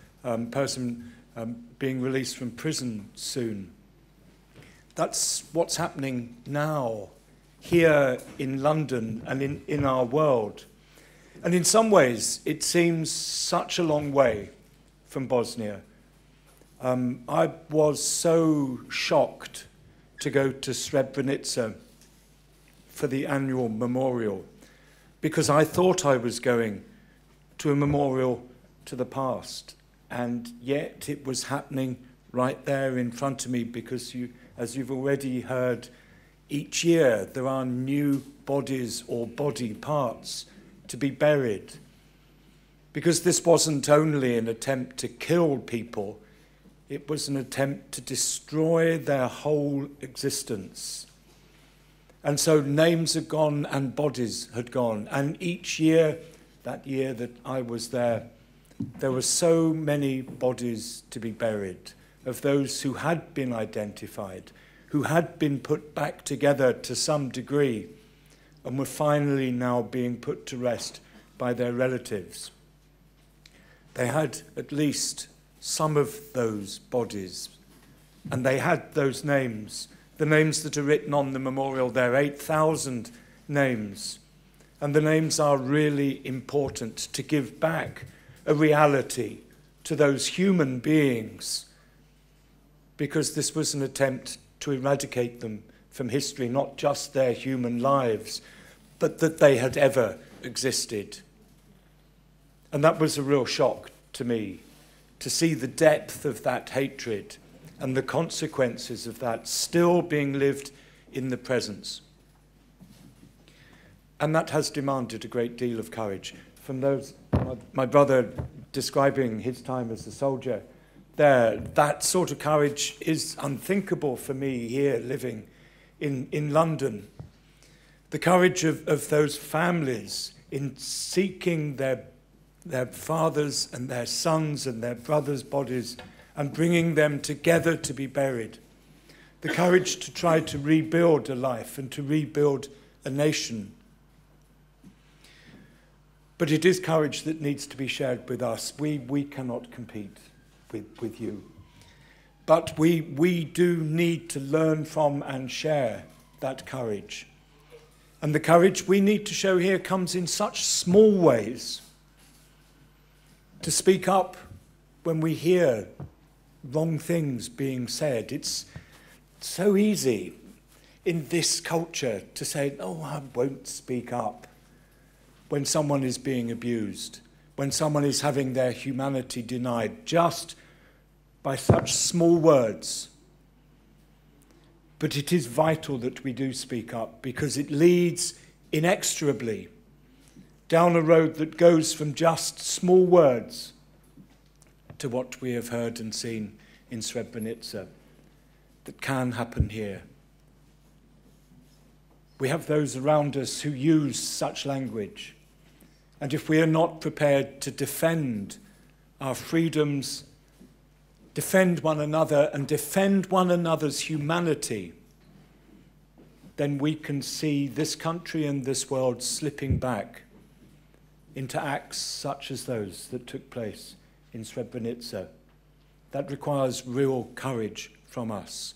person being released from prison soon. That's what's happening now, here in London and in our world. And in some ways, it seems such a long way from Bosnia. I was so shocked to go to Srebrenica for the annual memorial, because I thought I was going to a memorial to the past, and yet it was happening right there in front of me, because as you've already heard, each year there are new bodies or body parts to be buried. Because this wasn't only an attempt to kill people, it was an attempt to destroy their whole existence. And so names had gone and bodies had gone. And each year, that year that I was there were so many bodies to be buried of those who had been identified, who had been put back together to some degree, and were finally now being put to rest by their relatives. They had at least some of those bodies, and they had those names, the names that are written on the memorial there, 8,000 names. And the names are really important to give back a reality to those human beings, because this was an attempt to eradicate them from history, not just their human lives, but that they had ever existed. And that was a real shock to me, to see the depth of that hatred and the consequences of that still being lived in the present. And that has demanded a great deal of courage from those, my brother describing his time as a soldier there. That sort of courage is unthinkable for me here living in London. The courage of those families in seeking their fathers and their sons and their brothers' bodies and bringing them together to be buried. The courage to try to rebuild a life and to rebuild a nation. But it is courage that needs to be shared with us. We cannot compete with you. But we do need to learn from and share that courage. And the courage we need to show here comes in such small ways. To speak up when we hear wrong things being said. It's so easy in this culture to say, "Oh, I won't speak up," when someone is being abused, when someone is having their humanity denied, just by such small words. But it is vital that we do speak up, because it leads inexorably down a road that goes from just small words to what we have heard and seen in Srebrenica that can happen here. We have those around us who use such language, and if we are not prepared to defend our freedoms, defend one another and defend one another's humanity, then we can see this country and this world slipping back into acts such as those that took place in Srebrenica. That requires real courage from us.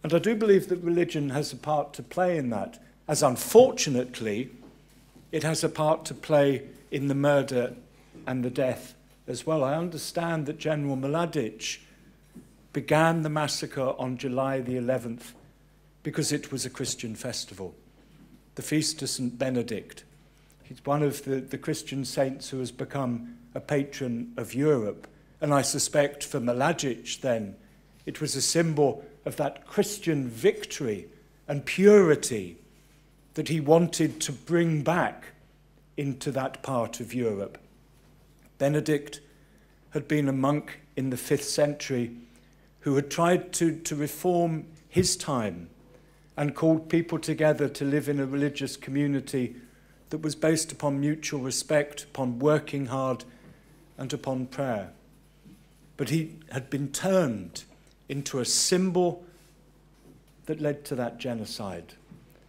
And I do believe that religion has a part to play in that, as unfortunately it has a part to play in the murder and the death as well. I understand that General Mladic began the massacre on July the 11th because it was a Christian festival, the Feast of St. Benedict. He's one of the Christian saints who has become a patron of Europe And I suspect for Mladic then, it was a symbol of that Christian victory and purity that he wanted to bring back into that part of Europe. Benedict had been a monk in the 5th century who had tried to reform his time and called people together to live in a religious community that was based upon mutual respect, upon working hard, and upon prayer. But he had been turned into a symbol that led to that genocide.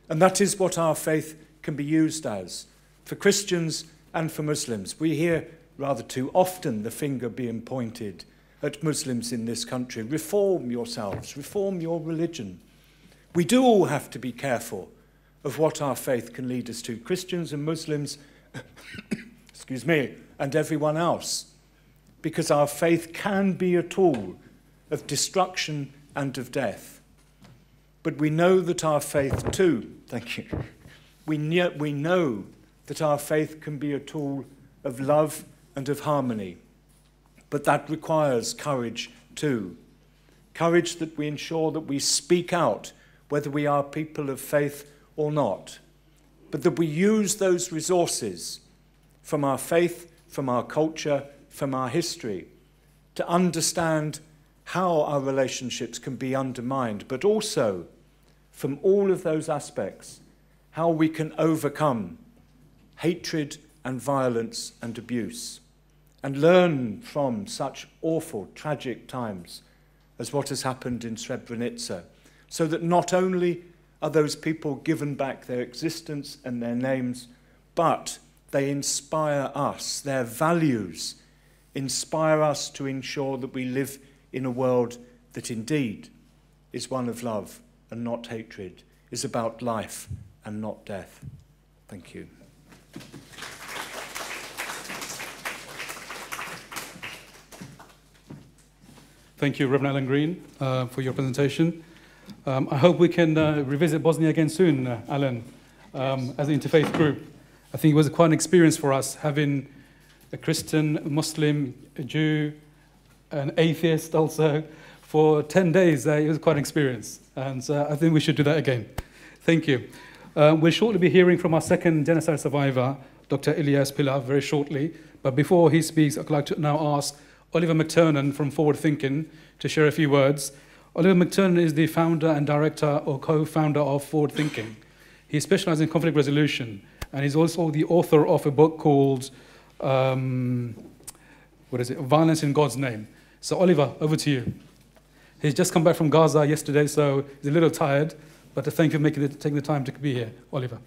And that is what our faith can be used as, for Christians and for Muslims. We hear rather too often the finger being pointed at Muslims in this country. Reform yourselves, reform your religion. We do all have to be careful of what our faith can lead us to, Christians and Muslims, excuse me, and everyone else, because our faith can be a tool of destruction and of death. But we know that our faith too, thank you, we know that our faith can be a tool of love and of harmony. But that requires courage too. Courage that we ensure that we speak out, whether we are people of faith or not, but that we use those resources from our faith, from our culture, from our history, to understand how our relationships can be undermined, but also from all of those aspects, how we can overcome hatred and violence and abuse, and learn from such awful, tragic times as what has happened in Srebrenica, so that not only are those people given back their existence and their names, but they inspire us, their values inspire us to ensure that we live in a world that indeed is one of love and not hatred, is about life and not death. Thank you. Thank you, Reverend Alan Green, for your presentation. I hope we can revisit Bosnia again soon, Alan, as an interfaith group. I think it was quite an experience for us, having a Christian, a Muslim, a Jew, an atheist also, for 10 days. It was quite an experience, and I think we should do that again. Thank you. We'll shortly be hearing from our second genocide survivor, Dr. Ilyas Pilav, very shortly. But before he speaks, I'd like to now ask Oliver McTurnan from Forward Thinking to share a few words. Oliver McTurnan is the founder and director or co-founder of Forward Thinking. He specializes in conflict resolution, and he's also the author of a book called, Violence in God's Name. So Oliver, over to you. He's just come back from Gaza yesterday, so he's a little tired, but thank you for taking the time to be here. Oliver.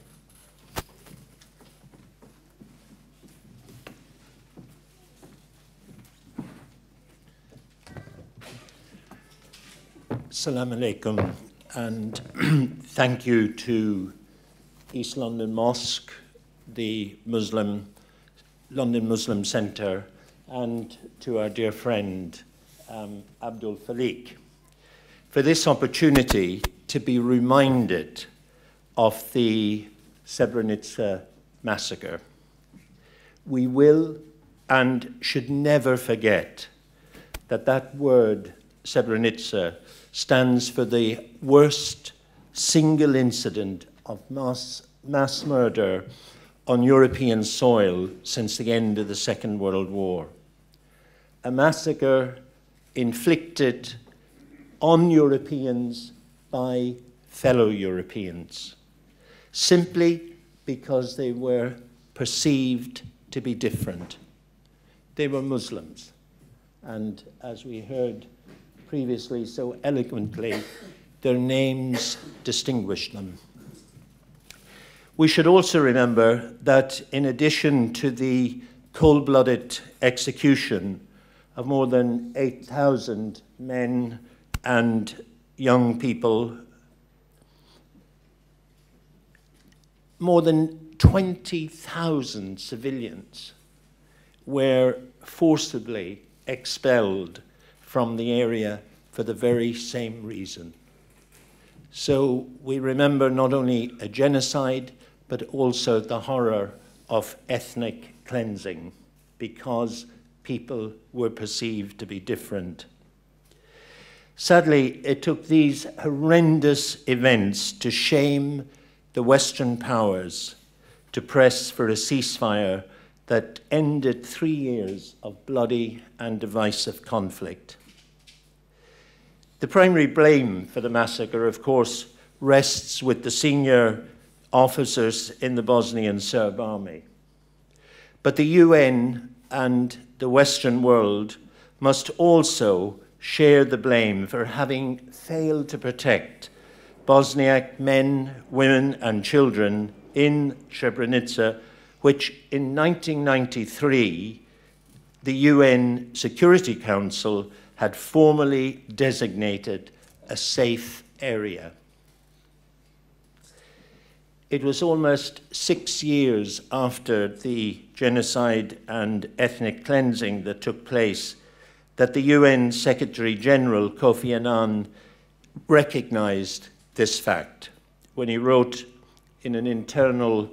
Assalamu alaikum, and thank you to East London Mosque, the London Muslim Centre, and to our dear friend Abdul Falik for this opportunity to be reminded of the Srebrenica massacre. We will and should never forget that that word, Srebrenica, stands for the worst single incident of mass murder on European soil since the end of the Second World War. A massacre inflicted on Europeans by fellow Europeans, simply because they were perceived to be different. They were Muslims, and as we heard previously so eloquently, their names distinguished them. We should also remember that in addition to the cold-blooded execution of more than 8,000 men and young people, more than 20,000 civilians were forcibly expelled from the area for the very same reason. So we remember not only a genocide, but also the horror of ethnic cleansing, because people were perceived to be different. Sadly, it took these horrendous events to shame the Western powers to press for a ceasefire that ended 3 years of bloody and divisive conflict. The primary blame for the massacre, of course, rests with the senior officers in the Bosnian Serb army. But the UN and the Western world must also share the blame for having failed to protect Bosniak men, women, and children in Srebrenica, which in 1993 the UN Security Council had formally designated a safe area. It was almost 6 years after the genocide and ethnic cleansing that took place that the UN Secretary-General Kofi Annan recognized this fact when he wrote in an internal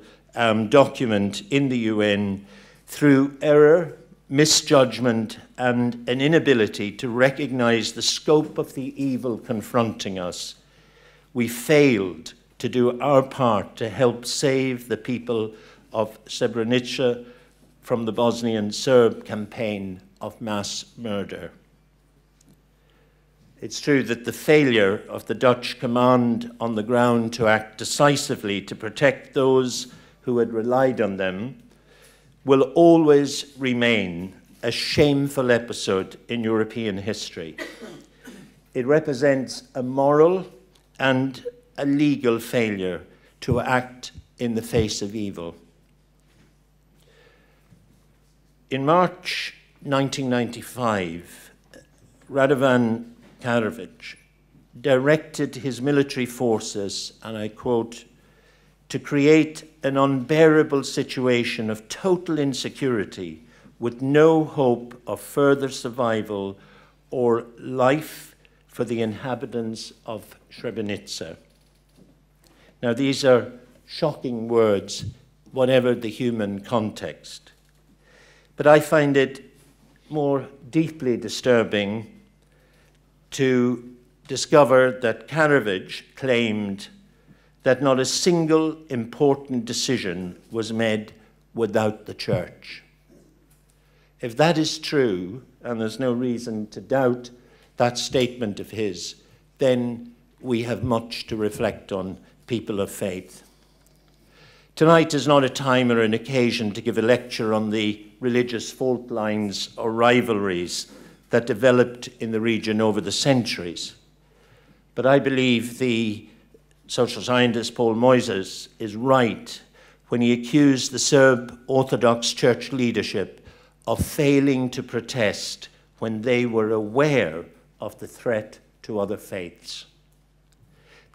document in the UN, through error, misjudgment, and an inability to recognize the scope of the evil confronting us, we failed to do our part to help save the people of Srebrenica from the Bosnian Serb campaign of mass murder. It's true that the failure of the Dutch command on the ground to act decisively to protect those who had relied on them will always remain a shameful episode in European history. It represents a moral and a legal failure to act in the face of evil. In March 1995, Radovan Karadzic directed his military forces, and I quote, to create an unbearable situation of total insecurity with no hope of further survival or life for the inhabitants of Srebrenica. Now, these are shocking words, whatever the human context. But I find it more deeply disturbing to discover that Karadzic claimed that not a single important decision was made without the church. If that is true, and there's no reason to doubt that statement of his, then we have much to reflect on, people of faith. Tonight is not a time or an occasion to give a lecture on the religious fault lines or rivalries that developed in the region over the centuries. But I believe the social scientist Paul Moises is right when he accused the Serb Orthodox Church leadership of failing to protest when they were aware of the threat to other faiths.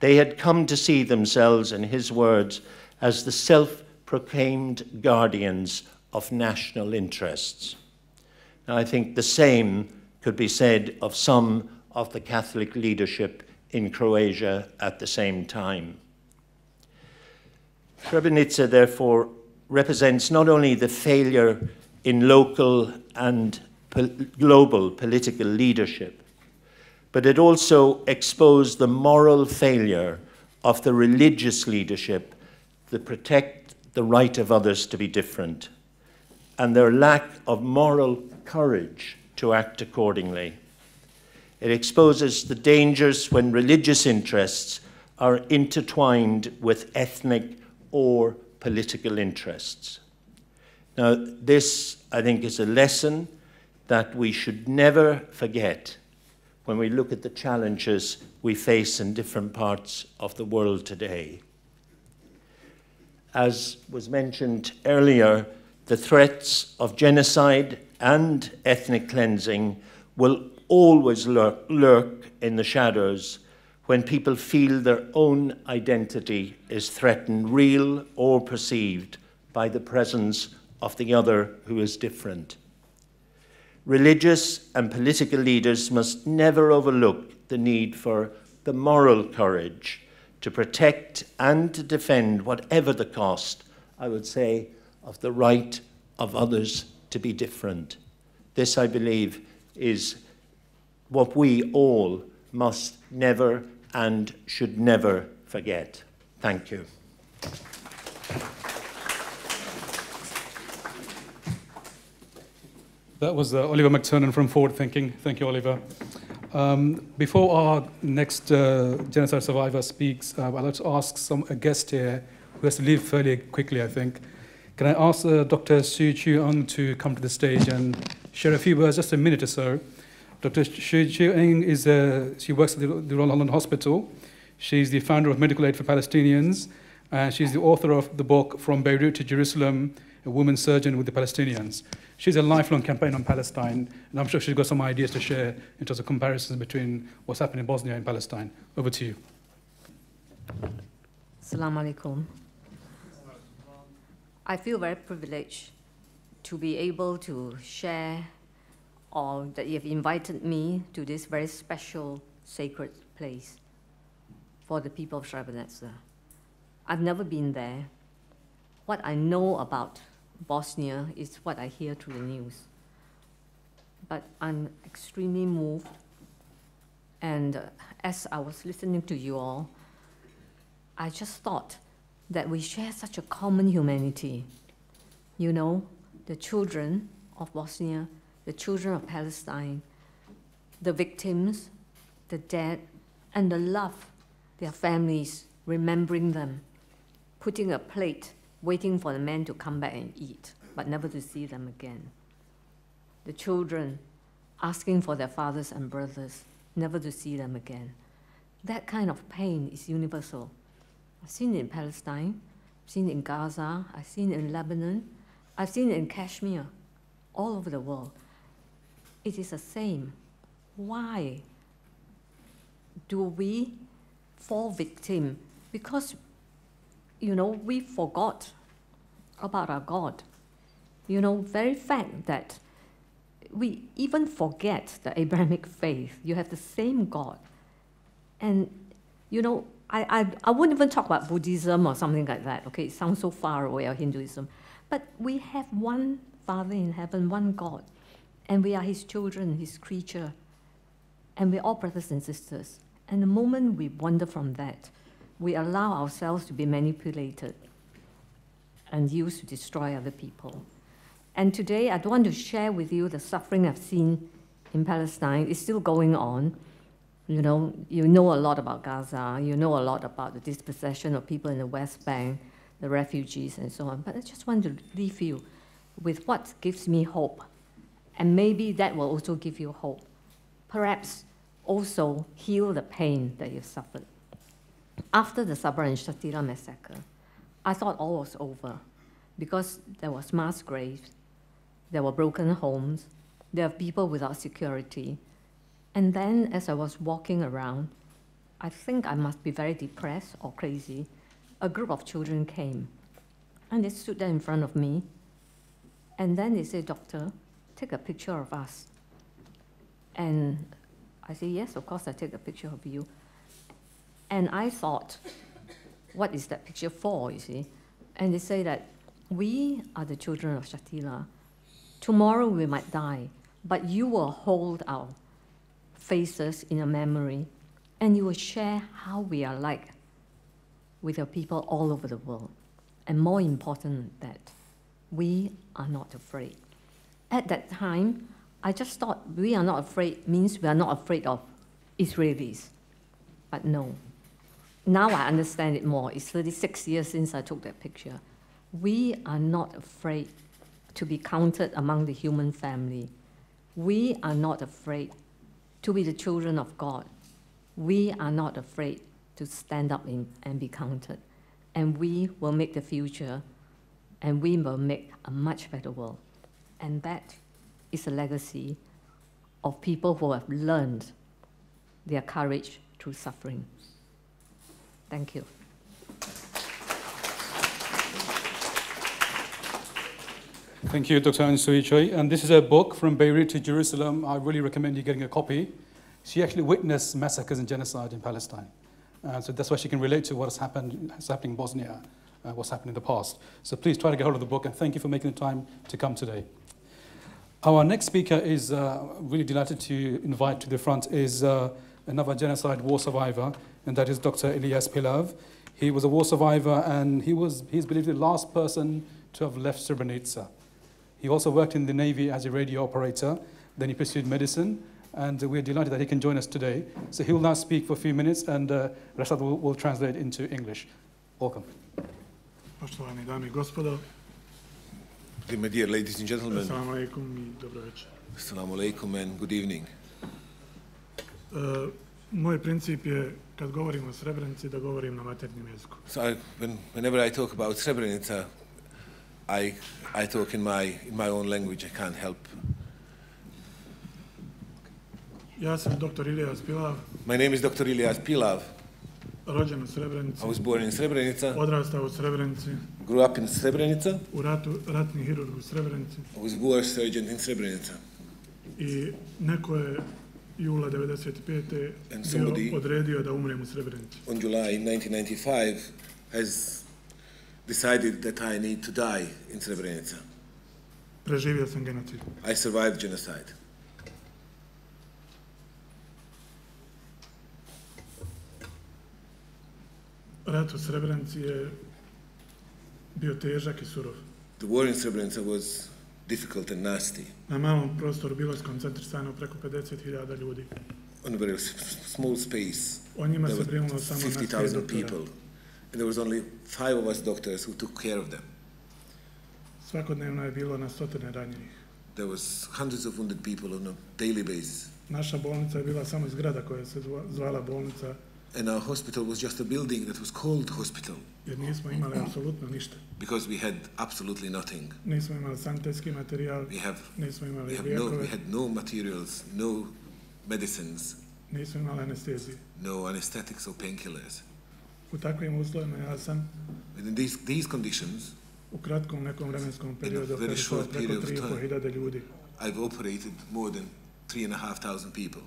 They had come to see themselves, in his words, as the self-proclaimed guardians of national interests. Now, I think the same could be said of some of the Catholic leadership in Croatia at the same time. Srebrenica, therefore, represents not only the failure in local and global political leadership, but it also exposed the moral failure of the religious leadership to protect the right of others to be different, and their lack of moral courage to act accordingly. It exposes the dangers when religious interests are intertwined with ethnic or political interests. Now, this, I think, is a lesson that we should never forget when we look at the challenges we face in different parts of the world today. As was mentioned earlier, the threats of genocide and ethnic cleansing will always lurk in the shadows when people feel their own identity is threatened, real or perceived, by the presence of the other who is different. Religious and political leaders must never overlook the need for the moral courage to protect and to defend, whatever the cost, I would say, of the right of others to be different. This, I believe, is what we all must never and should never forget. Thank you. That was Oliver McTurnan from Forward Thinking. Thank you, Oliver. Before our next genocide survivor speaks, I'd like to ask a guest here who has to leave fairly quickly, I think. Can I ask Dr. Sue Chu-Eng to come to the stage and share a few words, just a minute or so? Dr. Sue Chu-Eng she works at the Royal London Hospital. She's the founder of Medical Aid for Palestinians, and she's the author of the book From Beirut to Jerusalem, a woman surgeon with the Palestinians. She's a lifelong campaign on Palestine, and I'm sure she's got some ideas to share in terms of comparisons between what's happening in Bosnia and Palestine. Over to you. Assalamu alaikum. I feel very privileged to be able to share, or that you have invited me to this very special, sacred place for the people of Srebrenica. I've never been there. What I know about Bosnia is what I hear through the news. But I'm extremely moved, and as I was listening to you all, I just thought that we share such a common humanity. You know, the children of Bosnia, the children of Palestine, the victims, the dead, and the love, their families, remembering them, putting a plate, waiting for the men to come back and eat, but never to see them again. The children asking for their fathers and brothers, never to see them again. That kind of pain is universal. I've seen it in Palestine, I've seen it in Gaza, I've seen it in Lebanon, I've seen it in Kashmir, all over the world. It is the same. Why do we fall victim? Because, you know, we forgot about our God. You know, very fact that we even forget the Abrahamic faith. You have the same God. And, you know, I wouldn't even talk about Buddhism or something like that, okay? It sounds so far away, or Hinduism. But we have one Father in heaven, one God, and we are his children, his creature, and we're all brothers and sisters. And the moment we wander from that, we allow ourselves to be manipulated and used to destroy other people. And today, I want to share with you the suffering I've seen in Palestine. It's still going on. You know a lot about Gaza, you know a lot about the dispossession of people in the West Bank, the refugees and so on. But I just want to leave you with what gives me hope. And maybe that will also give you hope. Perhaps also heal the pain that you've suffered. After the Sabra and Shatila massacre, I thought all was over because there was mass graves, there were broken homes, there were people without security. And then as I was walking around, I think I must be very depressed or crazy, a group of children came and they stood there in front of me. And then they said, "Doctor, take a picture of us." And I said, "Yes, of course I take a picture of you." And I thought, what is that picture for, you see? And they say that we are the children of Shatila. Tomorrow we might die, but you will hold our faces in a memory, and you will share how we are like with your people all over the world. And more important than that, we are not afraid. At that time, I just thought we are not afraid means we are not afraid of Israelis. But no. Now I understand it more. It's 36 years since I took that picture. We are not afraid to be counted among the human family. We are not afraid to be the children of God. We are not afraid to stand up and be counted. And we will make the future, and we will make a much better world. And that is a legacy of people who have learned their courage through suffering. Thank you. Thank you, Dr. Ansui Choi. And this is a book, From Beirut to Jerusalem. I really recommend you getting a copy. She actually witnessed massacres and genocide in Palestine. So that's why she can relate to what's happening in Bosnia, what's happened in the past. So please try to get hold of the book, and thank you for making the time to come today. Our next speaker is really delighted to invite to the front is another genocide war survivor, and that is Dr. Ilyas Pilav. He was a war survivor, and he's believed the last person to have left Srebrenica. He also worked in the Navy as a radio operator, then he pursued medicine, and we're delighted that he can join us today. So he will now speak for a few minutes, and Rashad will translate into English. Welcome. Poštovani dame I gospodo, My dear ladies and gentlemen, assalamu alaikum I dobro večer. assalamu alaikum and good evening. Moj princip je, kad govorim o Srebrenici, da govorim na maternjem jeziku. So whenever I talk about Srebrenica, I talk in my own language. I can't help. Ja sam dr. Ilyas Pilav. My name is Dr. Ilyas Pilav. Rođen u Srebrenici. I was born in Srebrenica. Odrastao u Srebrenici. Grew up in Srebrenica. U ratu, ratni hirurg u Srebrenici. I was war surgeon in Srebrenica. I neko je jula 95. bio odredio da umrem u Srebrenici. On July 1995 has decided that I need to die in Srebrenica. Preživio sam genocid. I survived genocide. Rat u Srebrenici je bio težak I surov. The war in Srebrenica was difficult and nasty. Na malom prostoru bilo skoncentrisano preko 50.000 ljudi. On a very small space, O njima there se brinulo were samo nas 5 50,000 doktora. people, and there was only 5 of us doctors who took care of them. Svakodnevno je bilo na stotine ranjenih. There was hundreds of wounded people on a daily basis. Naša bolnica je bila samo zgrada koja se zvala bolnica. And our hospital was just a building that was called hospital. Jer nismo imali apsolutno ništa. Because we had absolutely nothing. Nismo imali sanitetski materijal, nismo imali lijekove, We had no materials, no medicines, nismo imali anesteziju. no anesthetics or painkillers. U takvim uslovima ja sam Within these conditions, u kratkom nekom vremenskom periodu very operisao short preko period of time, 3.500 ljudi. I've operated more than 3,500 people.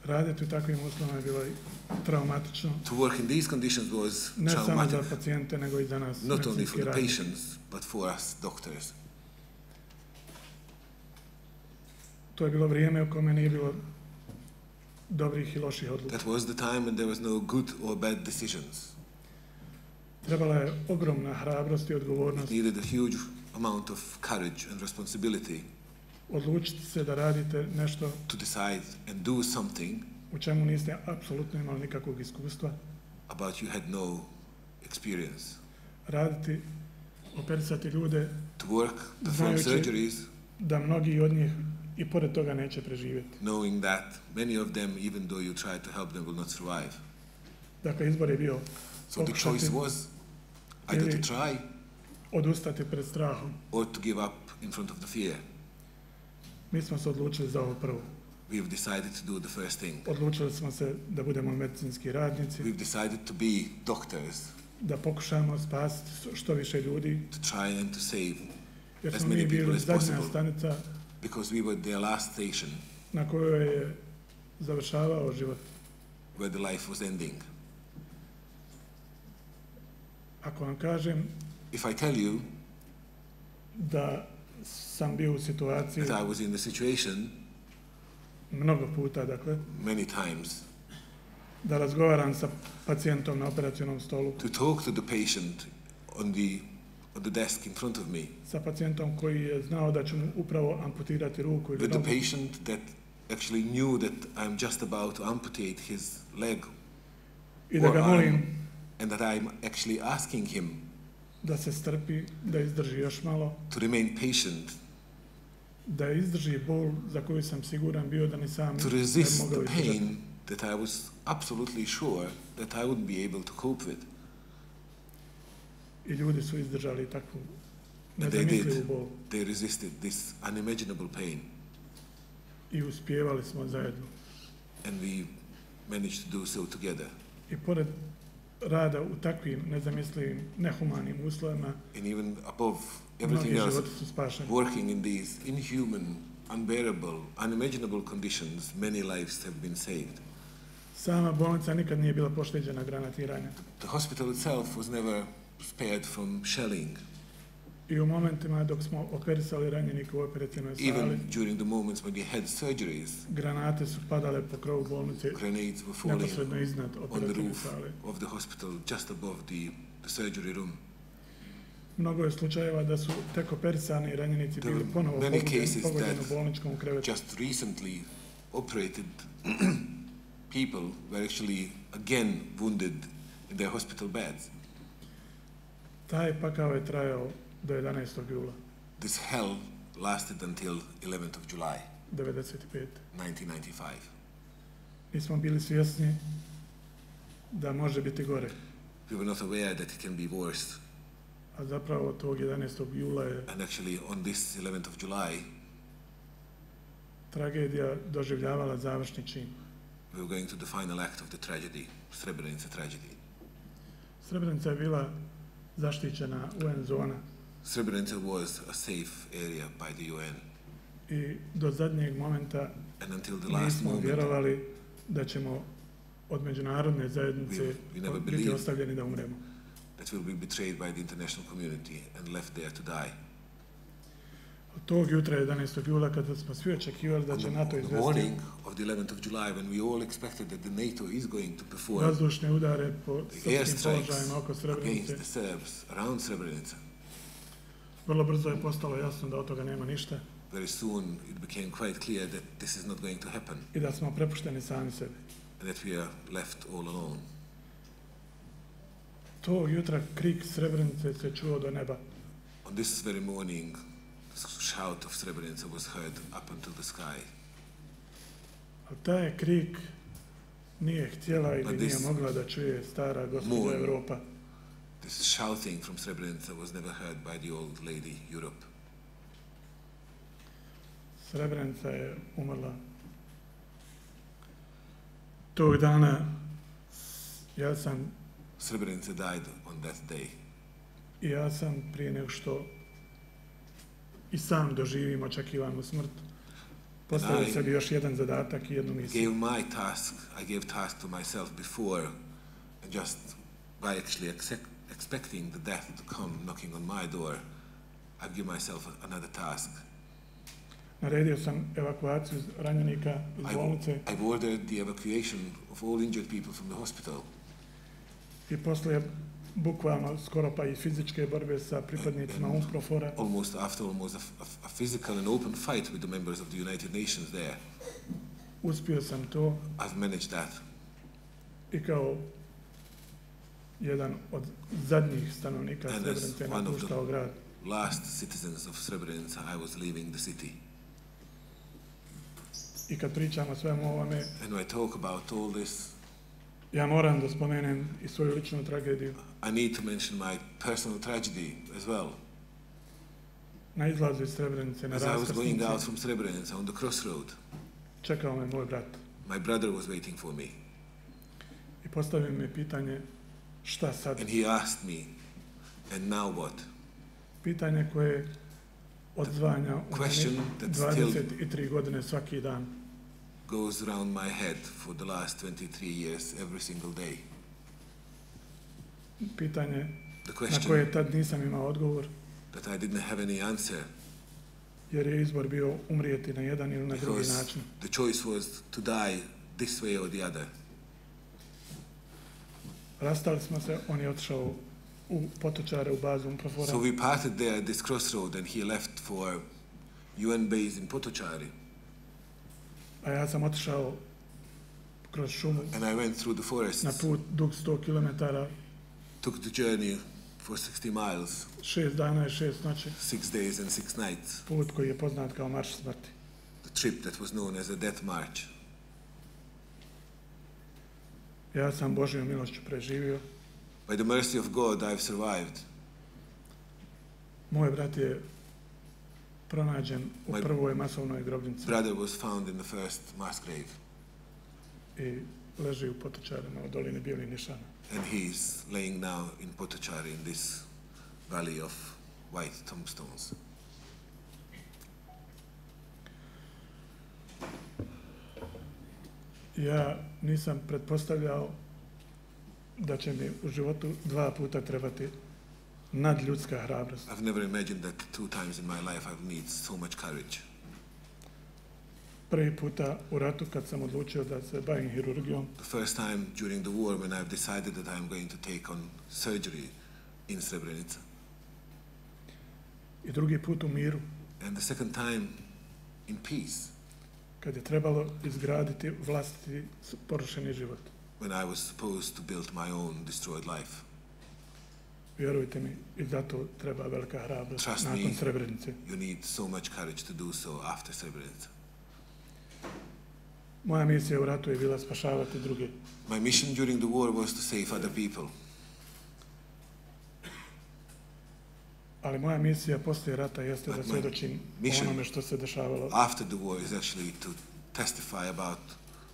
Raditi u takvim uslovima je bilo traumatično. To work in these conditions was Ne samo traumatic, za pacijente, nego I za nas not only for medicinski the radnike. patients, but for us doctors. To je bilo vrijeme u kome nije bilo dobrih I loših odluka. That was the time when there was no good or bad decisions. Trebala je ogromna hrabrost I odgovornost. It needed a huge amount of courage and responsibility Odlučiti se da radite nešto to decide and do something u čemu niste apsolutno imali nikakvog iskustva. about you had no experience. Raditi, operisati ljude, To work, perform znajući surgeries, da mnogi od njih I pored toga neće preživjeti. knowing that many of them, even though you try to help them, will not survive. Dakle, izbor je bio So the choice was either to try odustati pred strahom. or to give up in front of the fear. Mi smo se odlučili za ovo prvo. We've decided to do the first thing. Odlučili smo se da budemo medicinski radnici, We've decided to be doctors, da pokušamo spasiti što više ljudi, to try and to save jer as smo mi many people bili as zadnja possible, stanica because we were their last station na kojoj je završavao život. where the life was ending. Ako vam kažem If I tell you da sam bio u situaciji that I was in the situation mnogo puta, dakle, many times da razgovaram sa pacijentom na operacionom stolu, to talk to the patient on the desk in front of me, sa pacijentom koji je znao da ću mu upravo amputirati ruku ili with the nogu, patient that actually knew that I'm just about to amputate his leg I da or ga arm, molim and that I'm actually asking him da se strpi, da izdrži još malo, to remain patient, da izdrži bol za koju sam siguran bio da ni sam to ne resist mogao the izdržati. pain that I was absolutely sure that I wouldn't be able to cope with. I ljudi su izdržali takvu And they nezamislivu did. bol. They resisted this unimaginable pain, I uspijevali smo zajedno. and we managed to do so together. I pored rada u takvim nezamislivim, nehumanim uslovima, And even above everything mnogi else, životi su spašeni. working in these inhuman, unbearable, unimaginable conditions, many lives have been saved. Sama bolnica nikad nije bila pošteđena granatiranja. The hospital itself was never spared from shelling. I u momentima dok smo operisali ranjenike u operacijnoj sali, even during the moments when we had surgeries, granate su padale po krovu bolnice grenades were falling neposredno iznad on the operacijne roof sale. of the hospital, just above the surgery room. Mnogo je slučajeva da su tek operisani ranjenici bili ponovo pogođeni u bolničkom krevetu. Just recently operated people were actually again wounded in their hospital beds. Taj pakao je trajao do 11. jula. This hell lasted until 11th of July, 1995. 1995. Nismo bili svjesni da može biti gore. We were not aware that it can be worse. A zapravo tog 11. jula je And actually on this 11th of July, tragedija doživljavala završni čin. we were going to the final act of the tragedy, Srebrenica tragedy. Srebrenica je bila zaštićena UN zona. Srebrenica was a safe area by the UN. I do zadnjeg momenta nismo vjerovali da ćemo od međunarodne zajednice biti ostavljeni da umremo. That will be betrayed by the international community and left there to die. Od tog jutra 11. jula kada smo svi očekivali da će NATO izvesti morning of the 11th of July when we all expected that the NATO is going to perform vazdušne udare po air srpskim strikes položajima oko Srebrenice. against the Serbs around Srebrenica. Vrlo brzo je postalo jasno da od toga nema ništa. Very soon it became quite clear that this is not going to happen. I da smo prepušteni sami sebi. And that we are left all alone. Tog jutra krik Srebrenice se čuo do neba. On this very morning, the shout of Srebrenica was heard up into the sky. Ali taj krik nije htjela ili nije mogla da čuje stara gospođa Evropa. This shouting from Srebrenica was never heard by the old lady Europe. Srebrenica je umrla. Tog dana Srebrenica died on that day. I ja sam prije nego što i sam doživim očekivanu smrt, postavio sebi još jedan zadatak i jednu misiju. I gave task to myself before, and just by actually expecting the death to come knocking on my door, I give myself another task. Naredio sam evakuaciju ranjenika iz bolnice. I've ordered the evacuation of all injured people from the hospital. I poslije bukvalno skoro pa i fizičke borbe sa pripadnicima UNPROFOR-a. Almost a physical and open fight with the members of the United Nations there. Uspio sam to. I've managed that. I kao jedan od zadnjih stanovnika Srebrenice napuštao grad. Last citizens of Srebrenica, I was leaving the city. I kad pričamo o svemu ovome, and when I talk about all this, ja moram da spomenem i svoju ličnu tragediju. I need to mention my personal tragedy as well. Na izlazu iz Srebrenice, na raskrsnici, as I was going out from Srebrenica on the crossroad, čekao me moj brat. My brother was waiting for me. I postavio mi pitanje, šta sad? And he asked me, and now what? Pitanje koje odzvanja u 23 godine svaki dan. Goes around my head for the last 23 years, every single day. Pitanje na koje tad nisam imao odgovor. That I didn't have any answer. Jer je izbor bio umrijeti na jedan ili na drugi način. The choice was to die this way or the other. Rastali smo se, on je otišao u Potočare, u bazu UNPROFOR-a. So we parted there at this crossroad and he left for UN base in Potočari. A ja sam otišao kroz šumu. And I went through the forests. Na put dug 100 kilometara. Took the journey for 60 miles. 6 dana i 6 noći. 6 days and 6 nights. Put koji je poznat kao marš smrti. The trip that was known as a death march. Ja sam Božjom milošću preživio. By the mercy of God, I've survived. Moj brat je pronađen u prvoj masovnoj grobnici. Brother was found in the first mass grave. I leži u Potočarima u dolini Bijelih nišana. And he's laying now in Potočari in this valley of white tombstones. Ja nisam pretpostavljao da će mi u životu 2 puta trebati nadljudska hrabrost. I've never imagined that 2 times in my life I've need so much courage. Prvi puta u ratu kad sam odlučio da se bavim hirurgijom, The first time during the war when I've decided that I'm going to take on surgery in Srebrenica. I drugi put u miru, And the second time in peace, kad je trebalo izgraditi vlastiti porušeni život. when I was supposed to build my own destroyed life. Vjerujte mi, i zato treba velika hrabrost Trust nakon me, Srebrenice. you need so much courage to do so after Srebrenica. Moja misija u ratu je bila spašavati druge. My mission during the war was to save other people. Ali moja misija poslije rata jeste da svjedočim o onome što se dešavalo. After the war is actually to testify about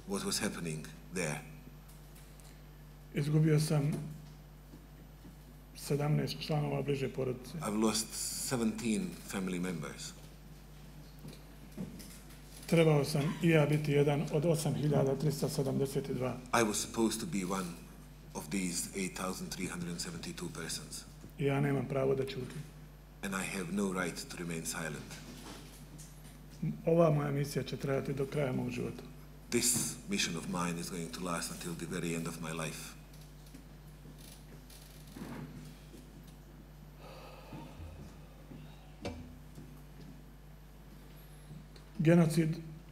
what was happening there. Izgubio sam 17 članova bliže porodice. I've lost 17 family members. Trebao sam i ja biti jedan od 8.372. I was supposed to be one of these 8,372 persons. I ja nemam pravo da ćutim. And I have no right to remain silent. Ova moja misija će trajati do kraja mog života. This mission of mine is going to last until the very end of my life. Genocid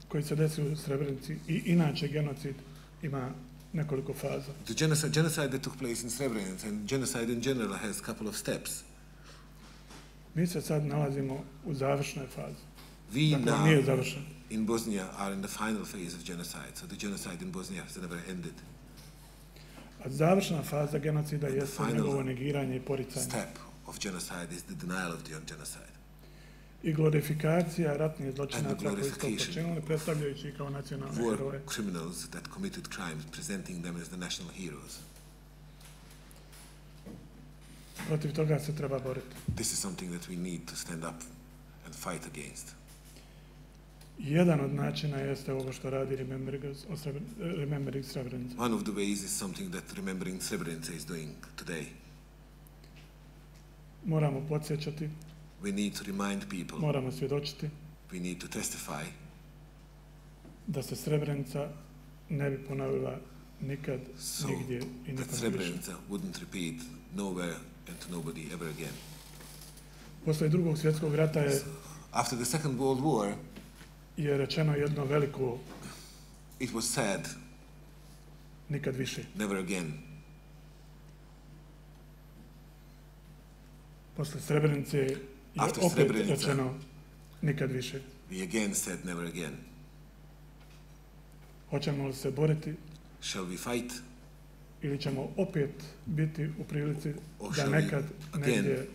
koji se desio u Srebrenici i inače genocid ima nekoliko faza. The genocide that took place in Srebrenica and genocide in general has a couple of steps. Mi se sad nalazimo u završnoj fazi. We Dakle, nije završen. in Bosnia are in the final phase of genocide, so the genocide in Bosnia has never ended. A završna faza genocida jeste njegovo negiranje i poricanje. Step of genocide is the denial of the genocide. I glorifikacija ratnih zločinaca koji su to počinili, predstavljajući ih kao nacionalne heroje. War criminals that committed crimes, presenting them as the national heroes. Protiv toga se treba boriti. This is something that we need to stand up and fight against. Jedan od načina jeste ovo što radi Remembering Srebrenica. One of the ways is something that Remembering Srebrenica is doing today. Moramo podsjećati. We need to remind people. Moramo svjedočiti. We need to testify. Da se Srebrenica ne bi ponovila nikad, nigdje i nikom više. That Srebrenica wouldn't repeat nowhere and to nobody ever again. Posle drugog svjetskog rata je after the Second World War je rečeno jedno veliko it was said nikad više. Never again. Posle Srebrenice je opet rečeno nikad više. We again said never again. Hoćemo li se boriti? Shall we fight? Ili ćemo opet biti u prilici da nekad negdje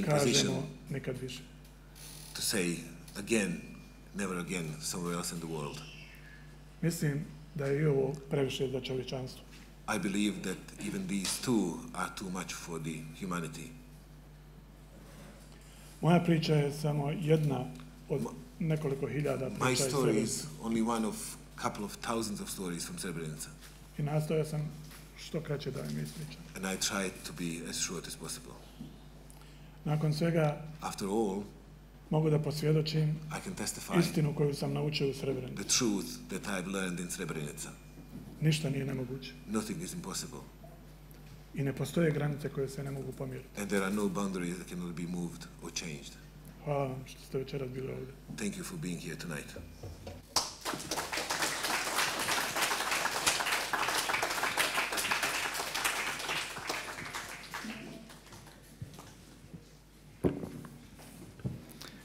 kažemo nikad više. To say again, never again, somewhere else in the world. Mislim da je i ovo previše za čovječanstvo. I believe that even these two are too much for the humanity. Moja priča je samo jedna od nekoliko hiljada priča iz My story is only one of couple of thousands of stories from Srebrenica. I nastojao sam što kraće da im ispričam. And I tried to be as short as possible. Nakon svega, after all, mogu da posvjedočim I can testify istinu koju sam naučio u Srebrenici. The truth that I've learned in Srebrenica. Ništa nije nemoguće. Nothing is impossible. I ne postoje granice koje se ne mogu pomjeriti. And there are no boundaries that cannot be moved or changed. Hvala vam što ste večeras bili ovdje. Thank you for being here tonight.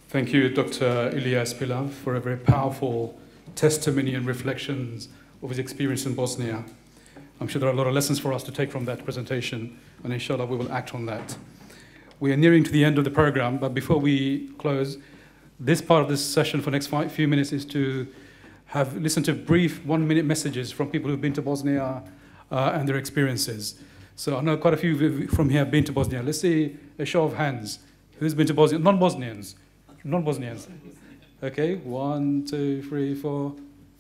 Thank you, Dr. Ilyas Pilav, for a very powerful testimony and reflections of his experience in Bosnia. I'm sure there are a lot of lessons for us to take from that presentation, and inshallah we will act on that. We are nearing to the end of the program, but before we close, this part of this session for the next few minutes is to listen to brief 1-minute messages from people who've been to Bosnia and their experiences. So I know quite a few from here have been to Bosnia. Let's see a show of hands. Who's been to Bosnia? Non-Bosnians. Non-Bosnians. Okay, 1, 2, 3, 4,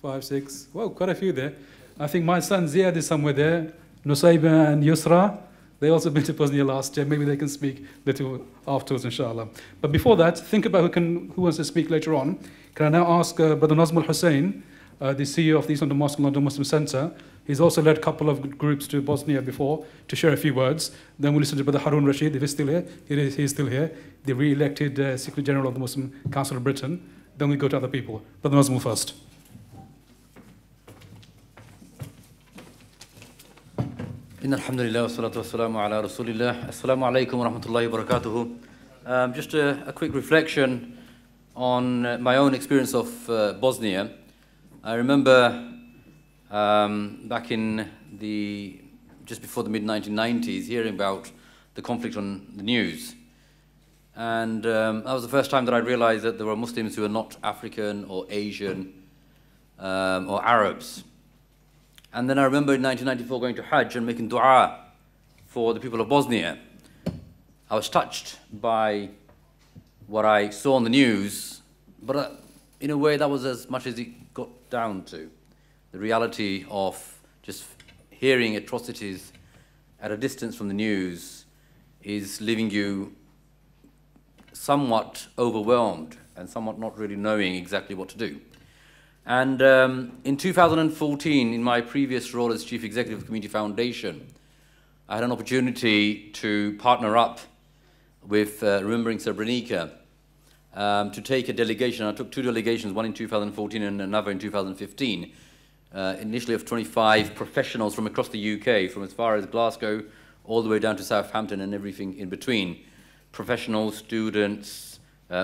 5, 6. Well, quite a few there. I think my son Ziad is somewhere there. Nusayba and Yusra, They also been to Bosnia last year. Maybe they can speak little afterwards, inshallah. But before that, think about who wants to speak later on. Can I now ask Brother Nazm al-Hussein, the CEO of the East London Mosque and London Muslim Centre. He's also led a couple of groups to Bosnia before, to share a few words. Then we'll listen to Brother Harun Rashid, if he's still here. He's still here, the re-elected Secretary General of the Muslim Council of Britain. Then we go to other people. Brother Nazm first. إن الحمد لله والصلاة والسلام على رسول الله. السلام عليكم ورحمة الله وبركاته. Just a quick reflection on my own experience of Bosnia. I remember back in just before the mid-1990s, hearing about the conflict on the news. And that was the first time that I realized that there were Muslims who were not African or Asian or Arabs. And then I remember in 1994 going to Hajj and making dua for the people of Bosnia. I was touched by what I saw on the news, but in a way that was as much as it got down to. The reality of just hearing atrocities at a distance from the news is leaving you somewhat overwhelmed and somewhat not really knowing exactly what to do. And in 2014, in my previous role as Chief Executive of Community Foundation, I had an opportunity to partner up with Remembering Srebrenica to take a delegation. I took two delegations, one in 2014 and another in 2015, initially of 25 professionals from across the UK, from as far as Glasgow all the way down to Southampton and everything in between. Professionals, students,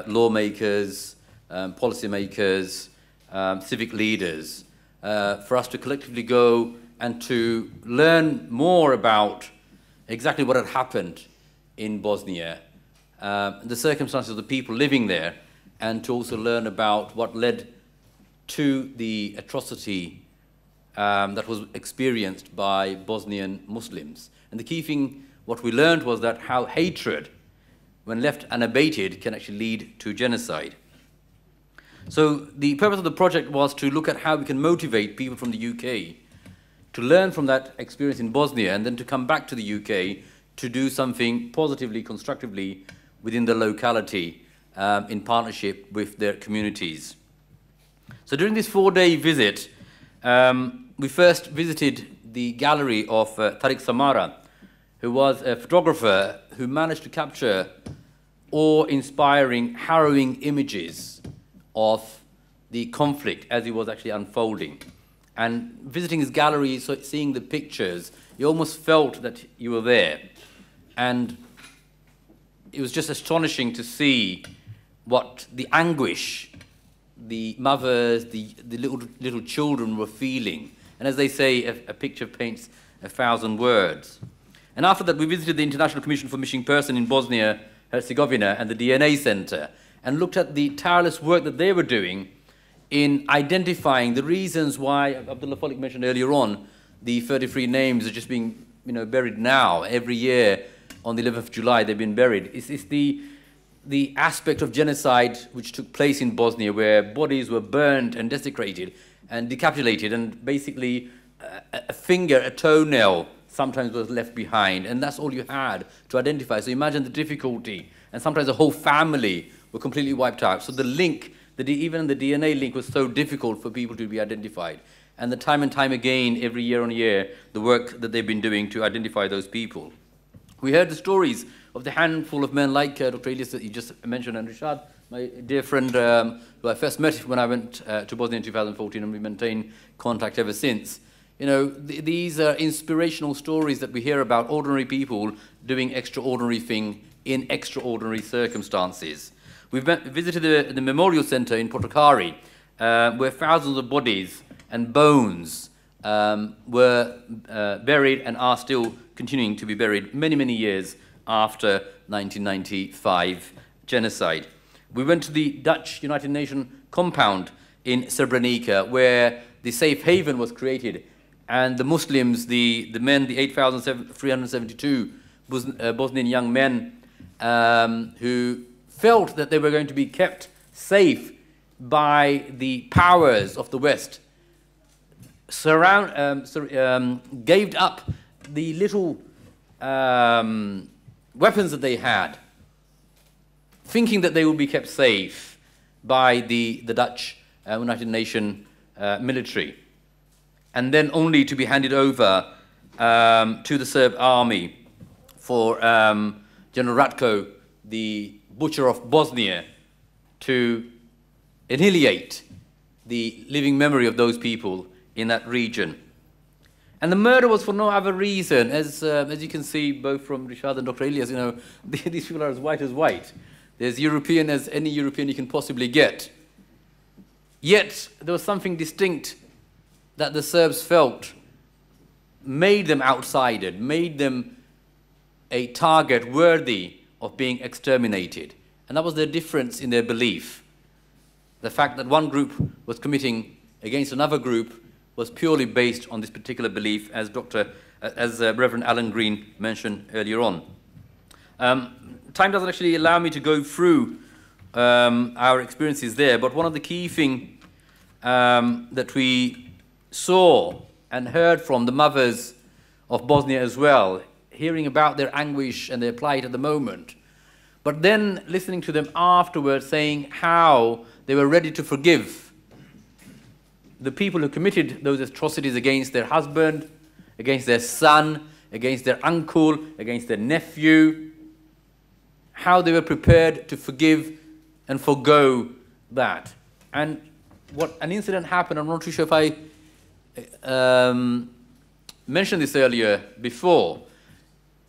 lawmakers, policymakers, civic leaders, for us to collectively go and to learn more about exactly what had happened in Bosnia, the circumstances of the people living there, and to also learn about what led to the atrocity that was experienced by Bosnian Muslims. And the key thing, what we learned was that how hatred, when left unabated, can actually lead to genocide. So the purpose of the project was to look at how we can motivate people from the UK to learn from that experience in Bosnia and then to come back to the UK to do something positively, constructively within the locality in partnership with their communities. So during this 4-day visit, we first visited the gallery of Tariq Samara, who was a photographer who managed to capture awe-inspiring, harrowing images of the conflict as it was actually unfolding. And visiting his gallery, so seeing the pictures, you almost felt that you were there. And it was just astonishing to see what the anguish the mothers, the little children were feeling. And as they say, a picture paints 1,000 words. And after that, we visited the International Commission for Missing Persons in Bosnia-Herzegovina and the DNA Centre, and looked at the tireless work that they were doing in identifying the reasons why, Abdullah Folik mentioned earlier on, the 33 names are just being buried now. Every year on the 11th of July, they've been buried. It's the aspect of genocide which took place in Bosnia, where bodies were burned and desecrated and decapitated, and basically a finger, a toenail sometimes was left behind, and that's all you had to identify. So imagine the difficulty, and sometimes a whole family were completely wiped out. So the link, even the DNA link, was so difficult for people to be identified. And the time and time again, every year on year, the work that they've been doing to identify those people. We heard the stories of the handful of men like Dr. Ilyas that you just mentioned, and Rishad, my dear friend, who I first met when I went to Bosnia in 2014, and we maintained contact ever since. These are inspirational stories that we hear about ordinary people doing extraordinary things in extraordinary circumstances. We visited the Memorial Centre in Potokari, where thousands of bodies and bones were buried and are still continuing to be buried many, many years after 1995 genocide. We went to the Dutch United Nations compound in Srebrenica, where the safe haven was created, and the Muslims, the men, the 8,372 Bosnian young men who felt that they were going to be kept safe by the powers of the West, gave up the little weapons that they had, thinking that they would be kept safe by the Dutch United Nations military, and then only to be handed over to the Serb army for General Ratko, the butcher of Bosnia, to annihilate the living memory of those people in that region. And the murder was for no other reason, as you can see both from Rishad and Dr. Elias, you know, these people are as white as white. They're as European as any European you can possibly get. Yet there was something distinct that the Serbs felt made them outsider, made them a target worthy of being exterminated. And that was their difference in their belief. The fact that one group was committing against another group was purely based on this particular belief, as Reverend Alan Green mentioned earlier on. Time doesn't actually allow me to go through our experiences there, but one of the key things that we saw and heard from the mothers of Bosnia as well, hearing about their anguish and their plight at the moment, but then listening to them afterwards saying how they were ready to forgive the people who committed those atrocities against their husband, against their son, against their uncle, against their nephew, how they were prepared to forgive and forgo that. And what an incident happened, I'm not too sure if I mentioned this earlier before.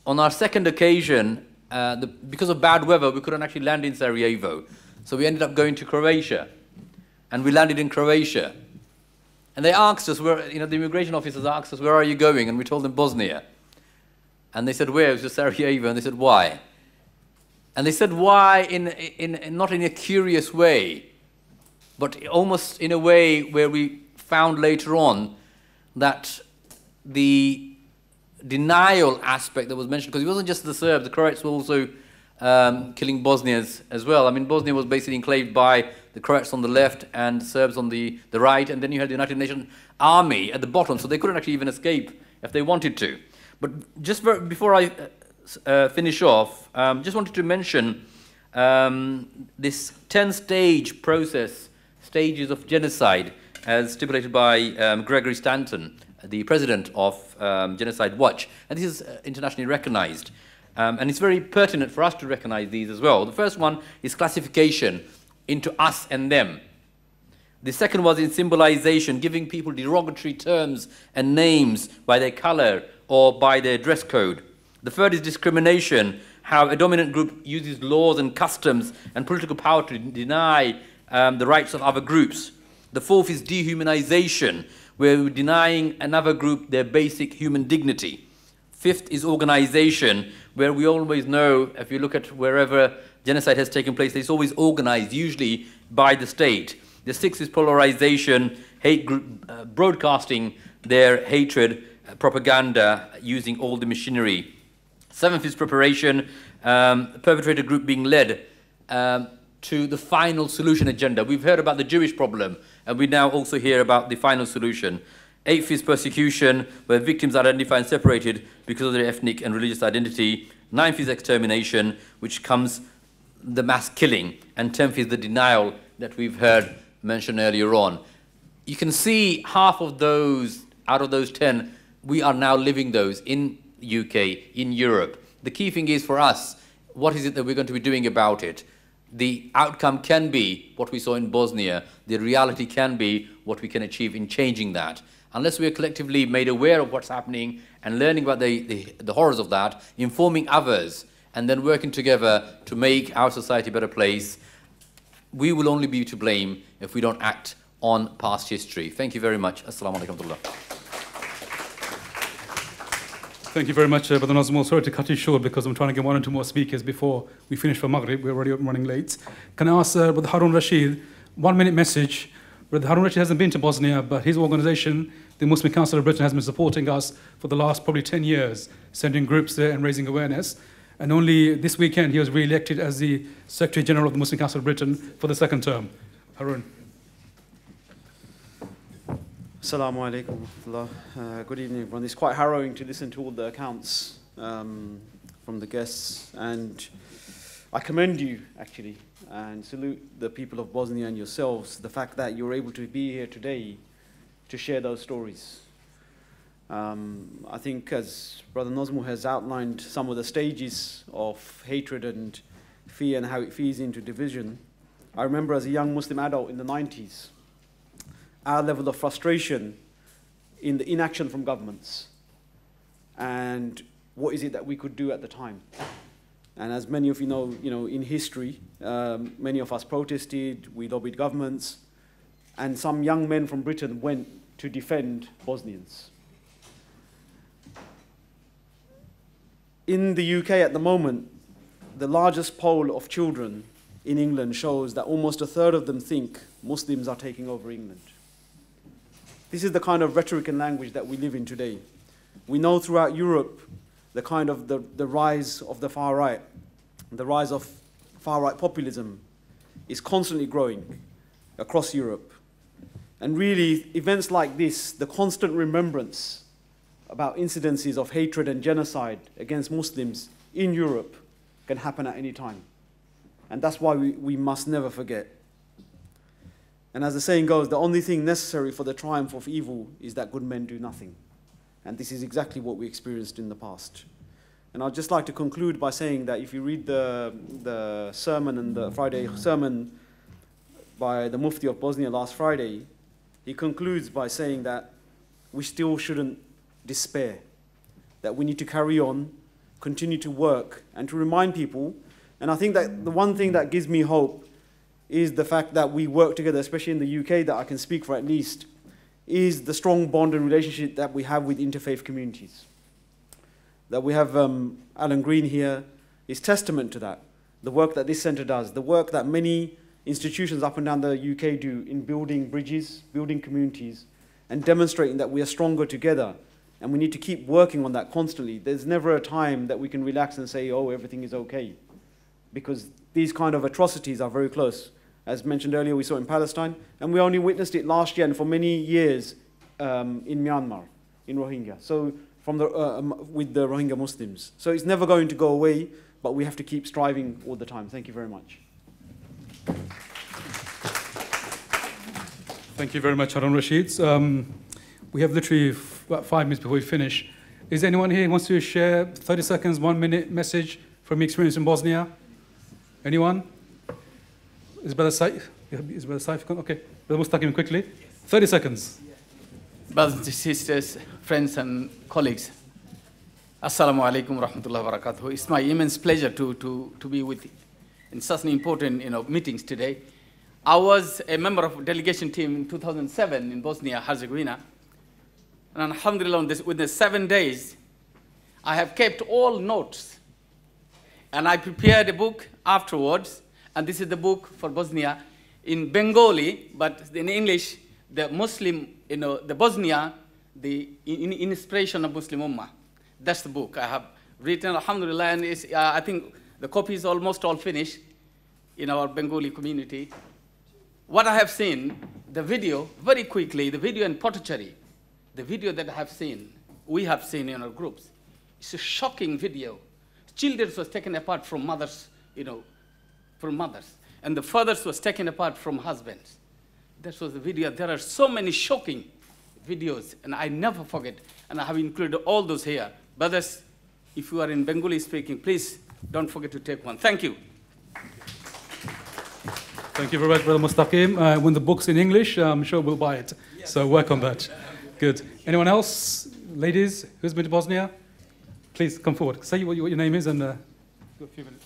On our second occasion, because of bad weather, we couldn't actually land in Sarajevo. So we ended up going to Croatia. And we landed in Croatia. And they asked us, the immigration officers asked us, where are you going? And we told them Bosnia. And they said, where? It was just Sarajevo. And they said, why? And they said, why not in a curious way, but almost in a way where we found later on that the denial aspect that was mentioned, because it wasn't just the Serbs, the Croats were also killing Bosnians as well. I mean, Bosnia was basically enclaved by the Croats on the left and Serbs on the right, and then you had the United Nations Army at the bottom, so they couldn't actually even escape if they wanted to. But just before I finish off, just wanted to mention this 10-stage process, stages of genocide, as stipulated by Gregory Stanton, the president of Genocide Watch, and this is internationally recognized. And it's very pertinent for us to recognize these as well. The first one is classification into us and them. The second was in symbolization, giving people derogatory terms and names by their color or by their dress code. The third is discrimination, how a dominant group uses laws and customs and political power to deny the rights of other groups. The fourth is dehumanization, where we're denying another group their basic human dignity. Fifth is organization, where we always know, if you look at wherever genocide has taken place, it's always organized, usually by the state. The sixth is polarization, hate group, broadcasting their hatred, propaganda, using all the machinery. Seventh is preparation, perpetrator group being led to the final solution agenda. We've heard about the Jewish problem, and we now also hear about the final solution. Eighth is persecution, where victims are identified and separated because of their ethnic and religious identity. Ninth is extermination, which comes the mass killing. And 10th is the denial that we've heard mentioned earlier on. You can see half of those, out of those 10, we are now living those in UK, in Europe. The key thing is for us, what is it that we're going to be doing about it? The outcome can be what we saw in Bosnia. The reality can be what we can achieve in changing that. Unless we are collectively made aware of what's happening and learning about the horrors of that, informing others, and then working together to make our society a better place, we will only be to blame if we don't act on past history. Thank you very much. Assalamu alaikum. Thank you very much, Brother Nazmul. Sorry to cut you short because I'm trying to get one or two more speakers before we finish for Maghrib. We're already running late. Can I ask Brother Harun Rashid, 1 minute message? Brother Harun Rashid hasn't been to Bosnia, but his organization, the Muslim Council of Britain, has been supporting us for the last probably 10 years, sending groups there and raising awareness. And only this weekend he was re-elected as the Secretary General of the Muslim Council of Britain for the second term. Harun. Assalamu alaikum. Good evening, everyone. It's quite harrowing to listen to all the accounts from the guests, and I commend you, actually, and salute the people of Bosnia and yourselves, the fact that you're able to be here today to share those stories. I think, as Brother Nazmu has outlined some of the stages of hatred and fear and how it feeds into division, I remember as a young Muslim adult in the 90s, our level of frustration in the inaction from governments and what is it that we could do at the time. And as many of you know, in history, many of us protested, we lobbied governments, and some young men from Britain went to defend Bosnians. In the UK at the moment, the largest poll of children in England shows that almost a third of them think Muslims are taking over England. This is the kind of rhetoric and language that we live in today. We know throughout Europe the kind of the rise of the far right, the rise of far right populism is constantly growing across Europe. And really, events like this, the constant remembrance about incidences of hatred and genocide against Muslims in Europe can happen at any time. And that's why we must never forget. And as the saying goes, the only thing necessary for the triumph of evil is that good men do nothing. And this is exactly what we experienced in the past. And I'd just like to conclude by saying that if you read the sermon and the Friday sermon by the Mufti of Bosnia last Friday, he concludes by saying that we still shouldn't despair, that we need to carry on, continue to work, and to remind people. And I think that the one thing that gives me hope is the fact that we work together, especially in the UK, that I can speak for at least, is the strong bond and relationship that we have with interfaith communities. That we have Alan Green here is testament to that. The work that this centre does, the work that many institutions up and down the UK do in building bridges, building communities, and demonstrating that we are stronger together. And we need to keep working on that constantly. There's never a time that we can relax and say, oh, everything is okay. Because these kind of atrocities are very close. As mentioned earlier, we saw in Palestine, and we only witnessed it last year and for many years in Myanmar, in Rohingya, so with the Rohingya Muslims. So it's never going to go away, but we have to keep striving all the time. Thank you very much. Thank you very much, Harun Rashid. We have literally about 5 minutes before we finish. Is anyone here who wants to share 30 seconds, 1 minute message from your experience in Bosnia? Anyone? Is Brother Saif? Okay. Brother Mustaqim, quickly. 30 seconds. Brothers and sisters, friends and colleagues, Assalamu alaikum wa rahmatullahi wa barakatuh. It's my immense pleasure to be with you in such an important meetings today. I was a member of a delegation team in 2007 in Bosnia-Herzegovina. And alhamdulillah, within 7 days, I have kept all notes. And I prepared a book afterwards. And this is the book for Bosnia in Bengali, but in English, the Muslim, the Bosnia, the inspiration of Muslim Ummah. That's the book I have written, alhamdulillah, and I think the copy is almost all finished in our Bengali community. What I have seen, the video, very quickly, the video in Potachari, the video that I have seen, we have seen in our groups, it's a shocking video. Children was taken apart from mothers, from mothers, and the fathers was taken apart from husbands. That was the video. There are so many shocking videos, and I never forget, and I have included all those here. Brothers, if you are in Bengali speaking, please don't forget to take one. Thank you. Thank you very much, Brother Mustaqim. When the book's in English, I'm sure we'll buy it. Yes. So work on that. Good. Anyone else? Ladies, who's been to Bosnia? Please come forward. Say what your name is and a few seconds.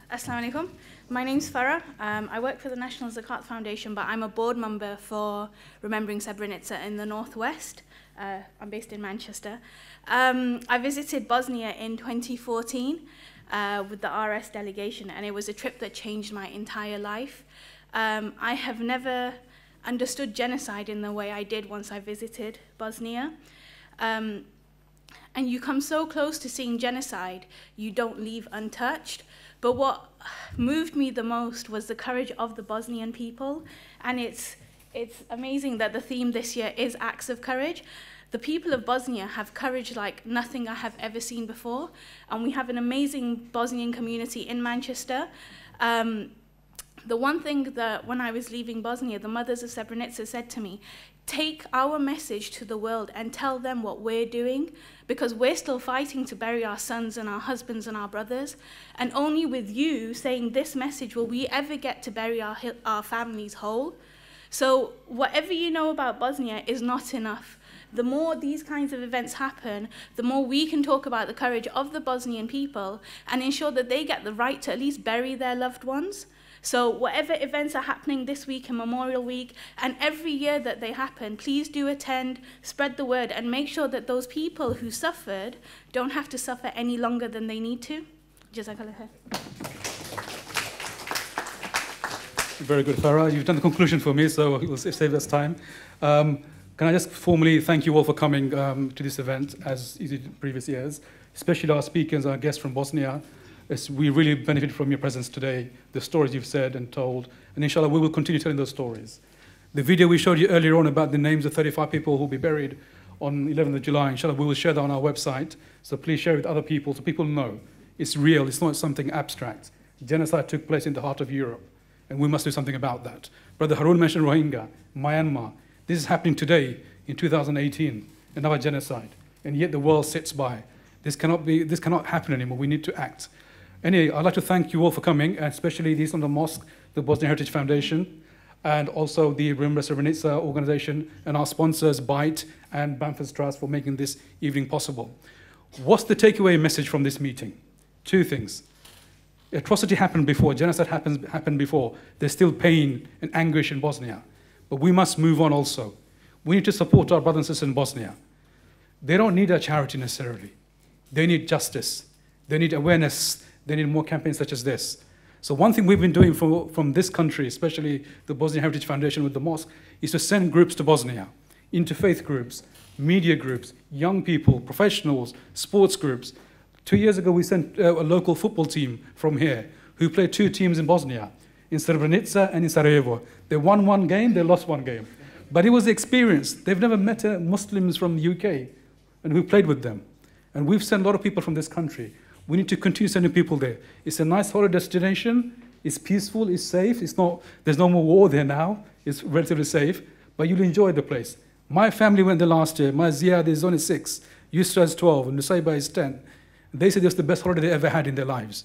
Assalamu alaikum. My name's Farah. I work for the National Zakat Foundation, but I'm a board member for Remembering Srebrenica in the Northwest. I'm based in Manchester. I visited Bosnia in 2014 with the RS delegation, and it was a trip that changed my entire life. I have never understood genocide in the way I did once I visited Bosnia. And you come so close to seeing genocide, you don't leave untouched. But what moved me the most was the courage of the Bosnian people, and it's it's amazing that the theme this year is acts of courage. The people of Bosnia have courage like nothing I have ever seen before, and we have an amazing Bosnian community in Manchester. The one thing that when I was leaving Bosnia, the mothers of Srebrenica said to me, take our message to the world and tell them what we're doing, because we're still fighting to bury our sons and our husbands and our brothers, and only with you saying this message will we ever get to bury our families whole. So whatever you know about Bosnia is not enough. The more these kinds of events happen, the more we can talk about the courage of the Bosnian people and ensure that they get the right to at least bury their loved ones. So whatever events are happening this week and Memorial Week, and every year that they happen, please do attend, spread the word, and make sure that those people who suffered don't have to suffer any longer than they need to. Jazakallah khair. Very good, Farah. You've done the conclusion for me, so we'll save us time. Can I just formally thank you all for coming to this event, as you did in previous years, especially our speakers, our guests from Bosnia. We really benefit from your presence today, the stories you've said and told, and inshallah we will continue telling those stories. The video we showed you earlier on about the names of 35 people who will be buried on 11th of July, inshallah we will share that on our website, so please share it with other people so people know it's real, it's not something abstract. Genocide took place in the heart of Europe, and we must do something about that. Brother Harun mentioned Rohingya, Myanmar. This is happening today in 2018, another genocide, and yet the world sits by. This cannot happen anymore, we need to act. Anyway, I'd like to thank you all for coming, and especially the Islamic Mosque, the Bosnian Heritage Foundation, and also the Remember Srebrenica organization, and our sponsors, BITE and Bamford's Trust, for making this evening possible. What's the takeaway message from this meeting? Two things. Atrocity happened before, genocide happened before. There's still pain and anguish in Bosnia, but we must move on also. We need to support our brothers and sisters in Bosnia. They don't need our charity necessarily. They need justice. They need awareness. They need more campaigns such as this. So one thing we've been doing from this country, especially the Bosnian Heritage Foundation with the mosque, is to send groups to Bosnia, interfaith groups, media groups, young people, professionals, sports groups. 2 years ago, we sent a local football team from here who played 2 teams in Bosnia, in Srebrenica and in Sarajevo. They won 1 game, they lost 1 game. But it was the experience. They've never met Muslims from the UK, and we played with them. And we've sent a lot of people from this country. We need to continue sending people there. It's a nice holiday destination. It's peaceful, it's safe. There's no more war there now. It's relatively safe, but you'll enjoy the place. My family went there last year. My Ziyad is only 6, Yusra is 12, and Nusayba is 10. They said it was the best holiday they ever had in their lives.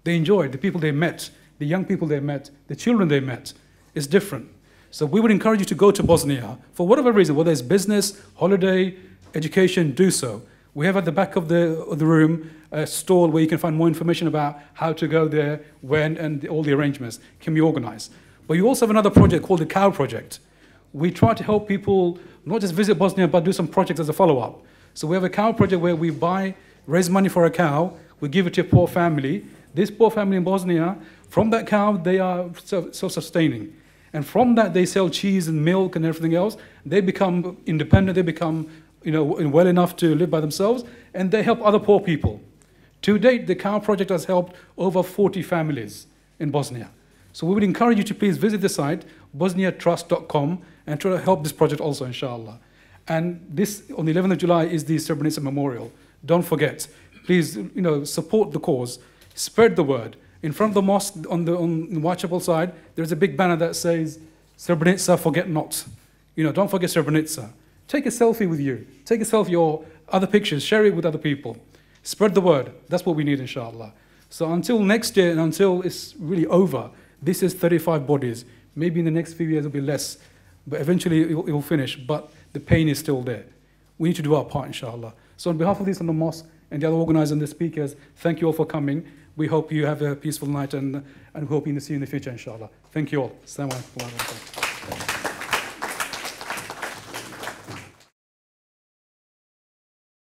They enjoyed the people they met, the young people they met, the children they met. It's different. So we would encourage you to go to Bosnia for whatever reason, whether it's business, holiday, education, do so. We have at the back of the room a stall where you can find more information about how to go there, when, and all the arrangements can be organized. But you also have another project called the Cow Project. We try to help people not just visit Bosnia, but do some projects as a follow-up. So we have a cow project where we raise money for a cow, we give it to a poor family. This poor family in Bosnia, from that cow, they are self-sustaining. And from that, they sell cheese and milk and everything else. They become independent, they become well enough to live by themselves, and they help other poor people. To date, the Cow Project has helped over 40 families in Bosnia. So we would encourage you to please visit the site, bosniatrust.com, and try to help this project also, inshallah. And this, on the 11th of July, is the Srebrenica Memorial. Don't forget. Please, support the cause. Spread the word. In front of the mosque, on the Whitechapel side, there's a big banner that says, Srebrenica, forget not. Don't forget Srebrenica. Take a selfie with you. Take a selfie or other pictures. Share it with other people. Spread the word. That's what we need, inshallah. So until next year and until it's really over, this is 35 bodies. Maybe in the next few years it'll be less, but eventually it will finish. But the pain is still there. We need to do our part, inshallah. So on behalf of the Islamic Mosque and the other organizers and the speakers, thank you all for coming. We hope you have a peaceful night and we hope to see you in the future, inshallah. Thank you all. Assalamu alaikum.